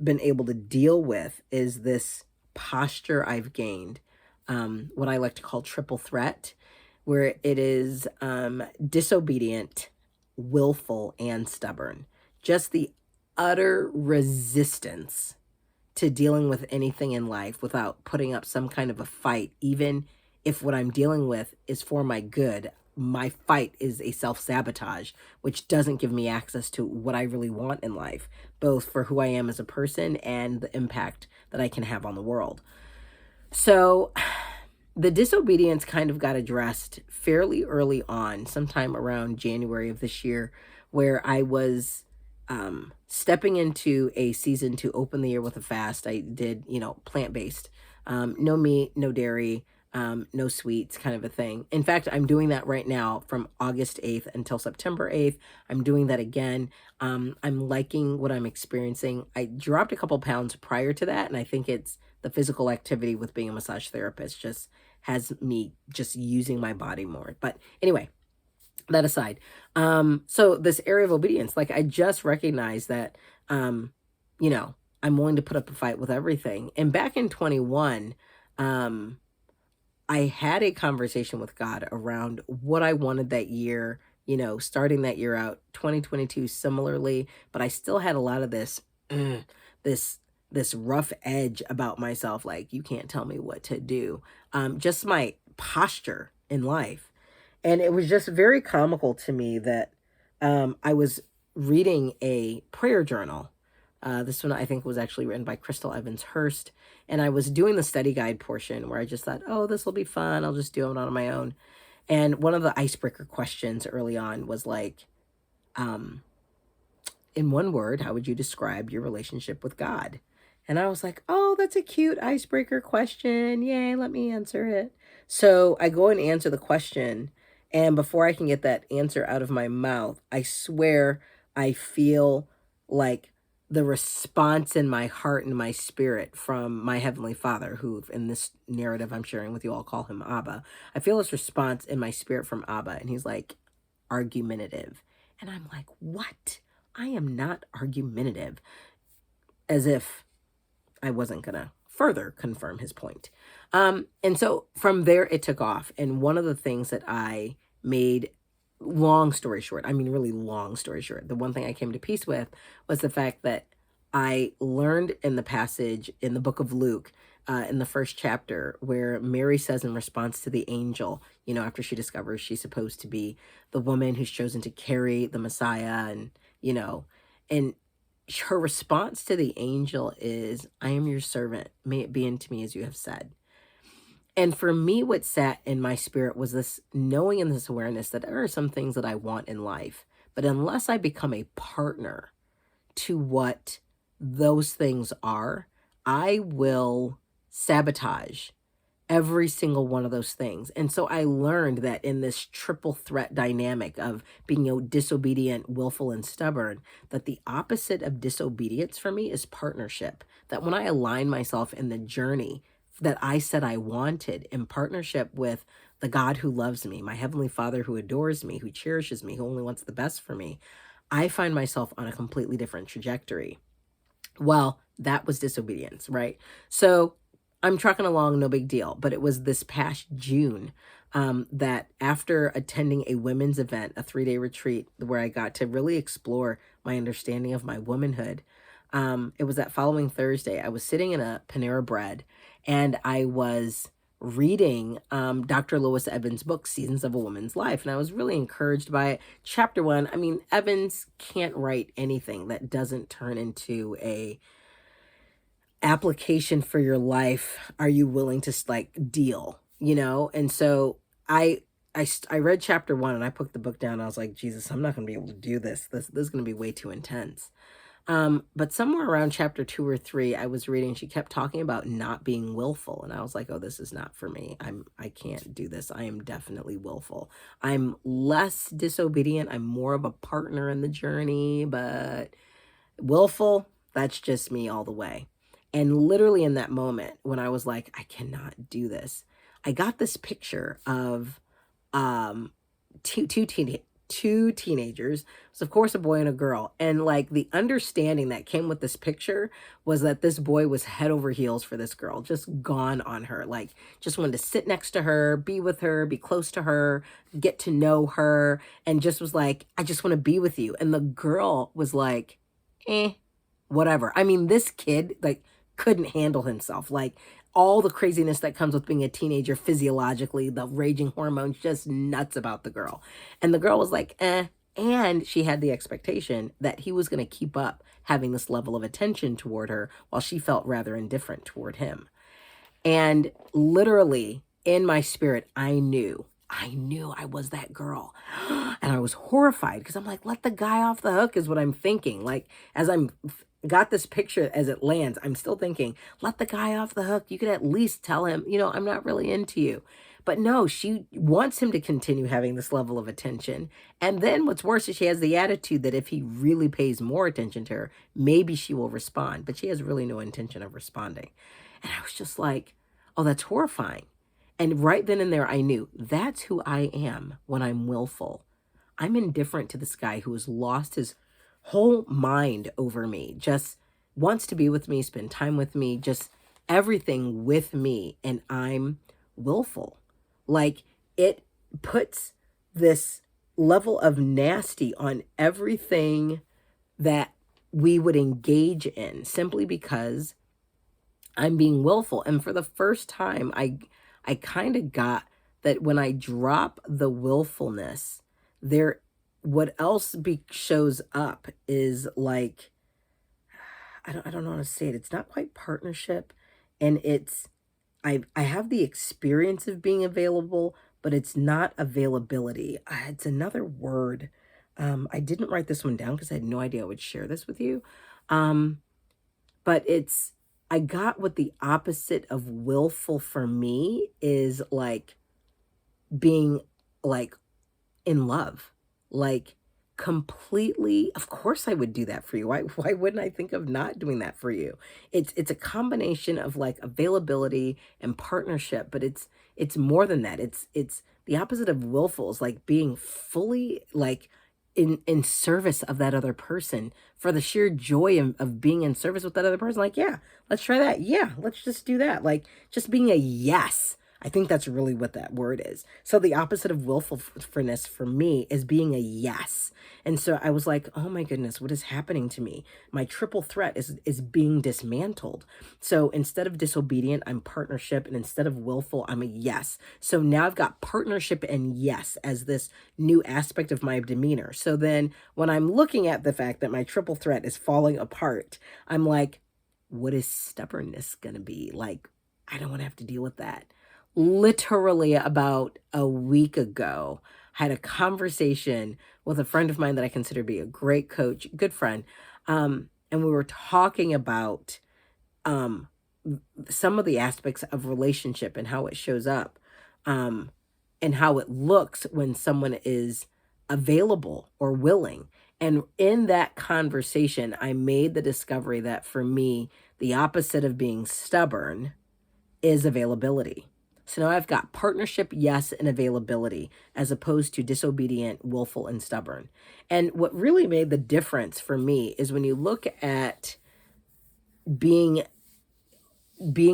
S1: been able to deal with is this posture I've gained, what I like to call triple threat, where it is disobedient, willful, and stubborn. Just the utter resistance to dealing with anything in life without putting up some kind of a fight, even if what I'm dealing with is for my good. My fight is a self-sabotage, which doesn't give me access to what I really want in life, both for who I am as a person and the impact that I can have on the world. So the disobedience kind of got addressed fairly early on, sometime around January of this year, where I was stepping into a season to open the year with a fast. I did, plant-based, no meat, no dairy, no sweets, kind of a thing. In fact, I'm doing that right now from August 8th until September 8th. I'm doing that again. I'm liking what I'm experiencing. I dropped a couple pounds prior to that, and I think it's the physical activity with being a massage therapist just has me just using my body more. But anyway, that aside, so this area of obedience, like I just recognized that, I'm willing to put up a fight with everything. And back in 21, I had a conversation with God around what I wanted that year, starting that year out, 2022 similarly, but I still had a lot of this rough edge about myself, like you can't tell me what to do. Just my posture in life. And it was just very comical to me that I was reading a prayer journal. This one I think was actually written by Crystal Evans Hurst. And I was doing the study guide portion where I just thought, oh, this will be fun. I'll just do it on my own. And one of the icebreaker questions early on was like, um, in one word, how would you describe your relationship with God? And I was like, oh, that's a cute icebreaker question. Yay, let me answer it. So I go and answer the question. And before I can get that answer out of my mouth, I swear I feel like the response in my heart and my spirit from my Heavenly Father, who in this narrative I'm sharing with you, I'll call him Abba. I feel this response in my spirit from Abba. And he's like, argumentative. And I'm like, what? I am not argumentative, as if I wasn't going to further confirm his point. And so from there, it took off. And one of the things that I made, long story short, I mean, really long story short, the one thing I came to peace with was the fact that I learned in the passage in the book of Luke, in the first chapter, where Mary says in response to the angel, you know, after she discovers she's supposed to be the woman who's chosen to carry the Messiah, and, you know, and her response to the angel is, I am your servant. May it be unto me as you have said. And for me, what sat in my spirit was this knowing and this awareness that there are some things that I want in life, but unless I become a partner to what those things are, I will sabotage every single one of those things. And so I learned that in this triple threat dynamic of being disobedient, willful, and stubborn, that the opposite of disobedience for me is partnership. That when I align myself in the journey that I said I wanted in partnership with the God who loves me, my Heavenly Father who adores me, who cherishes me, who only wants the best for me, I find myself on a completely different trajectory. Well, that was disobedience, right? So I'm trucking along, no big deal. But it was this past June that after attending a women's event, a 3-day retreat where I got to really explore my understanding of my womanhood, it was that following Thursday. I was sitting in a Panera Bread and I was reading Dr. Lois Evans' book, Seasons of a Woman's Life. And I was really encouraged by it. Chapter 1, I mean, Evans can't write anything that doesn't turn into a application for your life. Are you willing to like deal, you know? And so I read chapter 1 and I put the book down. I was like, Jesus, I'm not going to be able to do this. This is going to be way too intense. But somewhere around chapter 2 or 3, I was reading, she kept talking about not being willful. And I was like, oh, this is not for me. I can't do this. I am definitely willful. I'm less disobedient. I'm more of a partner in the journey, but willful, that's just me all the way. And literally in that moment when I was like, I cannot do this, I got this picture of um, two teenagers. It was, of course, a boy and a girl. And like the understanding that came with this picture was that this boy was head over heels for this girl, just gone on her, like just wanted to sit next to her, be with her, be close to her, get to know her, and just was like, I just want to be with you. And the girl was like, whatever. I mean, this kid like couldn't handle himself. Like all the craziness that comes with being a teenager physiologically, the raging hormones, just nuts about the girl. And the girl was like, And she had the expectation that he was going to keep up having this level of attention toward her while she felt rather indifferent toward him. And literally in my spirit, I knew I was that girl. And I was horrified because I'm like, let the guy off the hook is what I'm thinking. Like, as I'm got this picture as it lands, I'm still thinking, let the guy off the hook. You could at least tell him, you know, I'm not really into you. But no, she wants him to continue having this level of attention. And then what's worse is she has the attitude that if he really pays more attention to her, maybe she will respond. But she has really no intention of responding. And I was just like, oh, that's horrifying. And right then and there, I knew that's who I am when I'm willful. I'm indifferent to this guy who has lost his whole mind over me, just wants to be with me, spend time with me, just everything with me. And I'm willful. Like it puts this level of nasty on everything that we would engage in simply because I'm being willful. And for the first time, I kind of got that when I drop the willfulness, there, what else shows up is like, I don't know how to say it. It's not quite partnership, and it's, I have the experience of being available, but it's not availability. It's another word. I didn't write this one down because I had no idea I would share this with you. Um, but it's, I got what the opposite of willful for me is like being like in love, like completely. Of course I would do that for you. Why wouldn't I think of not doing that for you? It's a combination of like availability and partnership, but it's more than that. It's the opposite of willful, is like being fully like in service of that other person, for the sheer joy of being in service with that other person. Like, yeah, let's try that. Yeah, let's just do that. Like, just being a yes. I think that's really what that word is. So the opposite of willfulness for me is being a yes. And so I was like, oh my goodness, what is happening to me? My triple threat is being dismantled. So instead of disobedient, I'm partnership. And instead of willful, I'm a yes. So now I've got partnership and yes as this new aspect of my demeanor. So then when I'm looking at the fact that my triple threat is falling apart, I'm like, what is stubbornness going to be? Like, I don't want to have to deal with that. Literally about a week ago, I had a conversation with a friend of mine that I consider to be a great coach, good friend. And we were talking about um, some of the aspects of relationship and how it shows up, um, and how it looks when someone is available or willing. And in that conversation, I made the discovery that for me, the opposite of being stubborn is availability. So now I've got partnership, yes, and availability, as opposed to disobedient, willful, and stubborn. And what really made the difference for me is when you look at being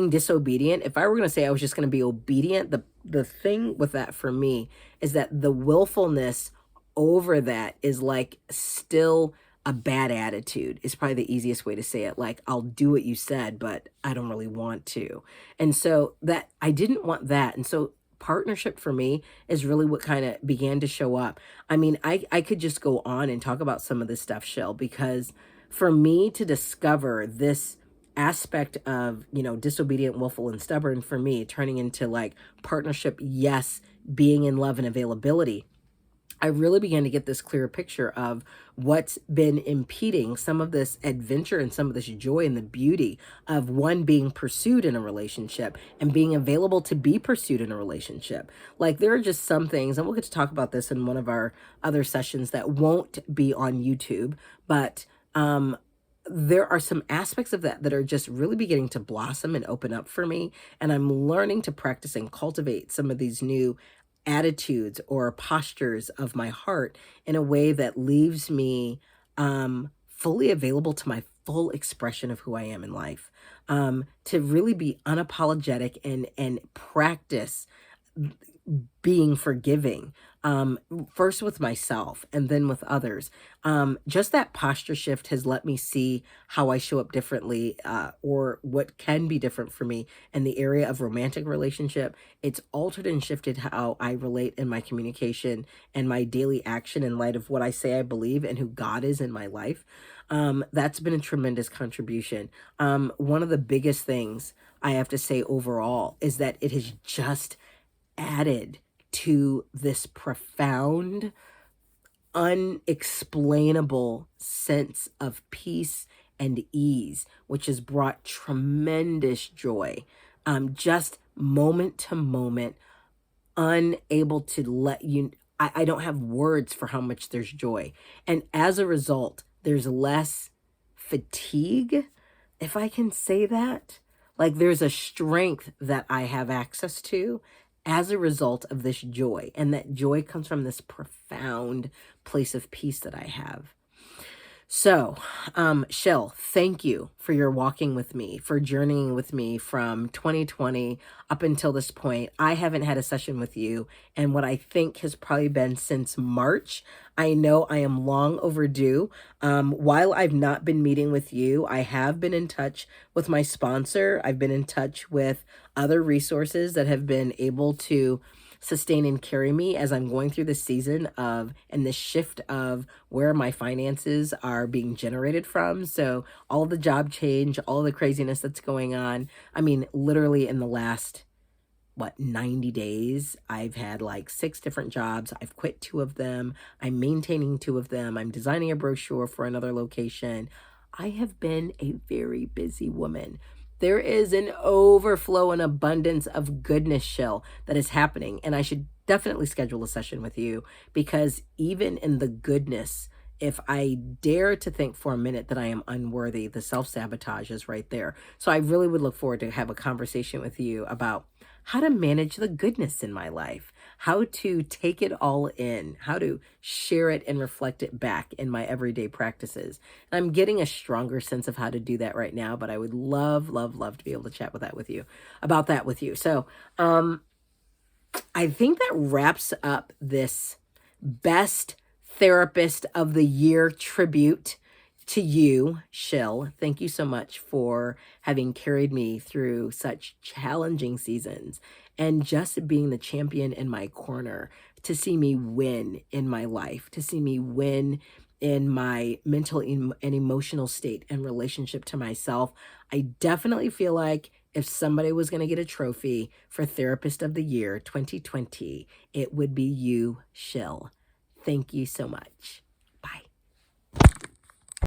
S1: disobedient. If I were going to say I was just going to be obedient, the thing with that for me is that the willfulness over that is like still a bad attitude, is probably the easiest way to say it. Like, I'll do what you said, but I don't really want to. And so that I didn't want that. And so partnership for me is really what kind of began to show up. I mean, I could just go on and talk about some of this stuff, Shil, because for me to discover this aspect of, disobedient, willful, and stubborn, for me turning into like partnership, yes, being in love and availability, I really began to get this clearer picture of what's been impeding some of this adventure and some of this joy and the beauty of one being pursued in a relationship and being available to be pursued in a relationship. Like, there are just some things, and we'll get to talk about this in one of our other sessions that won't be on YouTube, but there are some aspects of that that are just really beginning to blossom and open up for me. And I'm learning to practice and cultivate some of these new attitudes or postures of my heart in a way that leaves me fully available to my full expression of who I am in life. To really be unapologetic and practice being forgiving, first with myself and then with others. Just that posture shift has let me see how I show up differently, or what can be different for me in the area of romantic relationship. It's altered and shifted how I relate in my communication and my daily action in light of what I say I believe and who God is in my life. That's been a tremendous contribution. One of the biggest things I have to say overall is that it has just added to this profound, unexplainable sense of peace and ease, which has brought tremendous joy, just moment to moment, unable to let you, I don't have words for how much there's joy. And as a result, there's less fatigue, if I can say that. Like, there's a strength that I have access to as a result of this joy. And that joy comes from this profound place of peace that I have. So, Shil, thank you for your walking with me, for journeying with me from 2020 up until this point. I haven't had a session with you, and what I think has probably been since March. I know I am long overdue. While I've not been meeting with you, I have been in touch with my sponsor. I've been in touch with other resources that have been able to sustain and carry me as I'm going through this season of and this shift of where my finances are being generated from. So all the job change, all the craziness that's going on. I mean, literally in the last 90 days, I've had like 6 different jobs. I've quit 2 of them. I'm maintaining 2 of them. I'm designing a brochure for another location. I have been a very busy woman. There is an overflow and abundance of goodness, Shil, that is happening. And I should definitely schedule a session with you, because even in the goodness, if I dare to think for a minute that I am unworthy, the self-sabotage is right there. So I really would look forward to have a conversation with you about how to manage the goodness in my life, how to take it all in, how to share it and reflect it back in my everyday practices. And I'm getting a stronger sense of how to do that right now, but I would love, love, love to be able to chat with that with you about that with you. So, I think that wraps up this best therapist of the year tribute to you, Shil. Thank you so much for having carried me through such challenging seasons and just being the champion in my corner to see me win in my life, to see me win in my mental and emotional state and relationship to myself. I definitely feel like if somebody was going to get a trophy for Therapist of the Year 2020, it would be you, Shil. Thank you so much.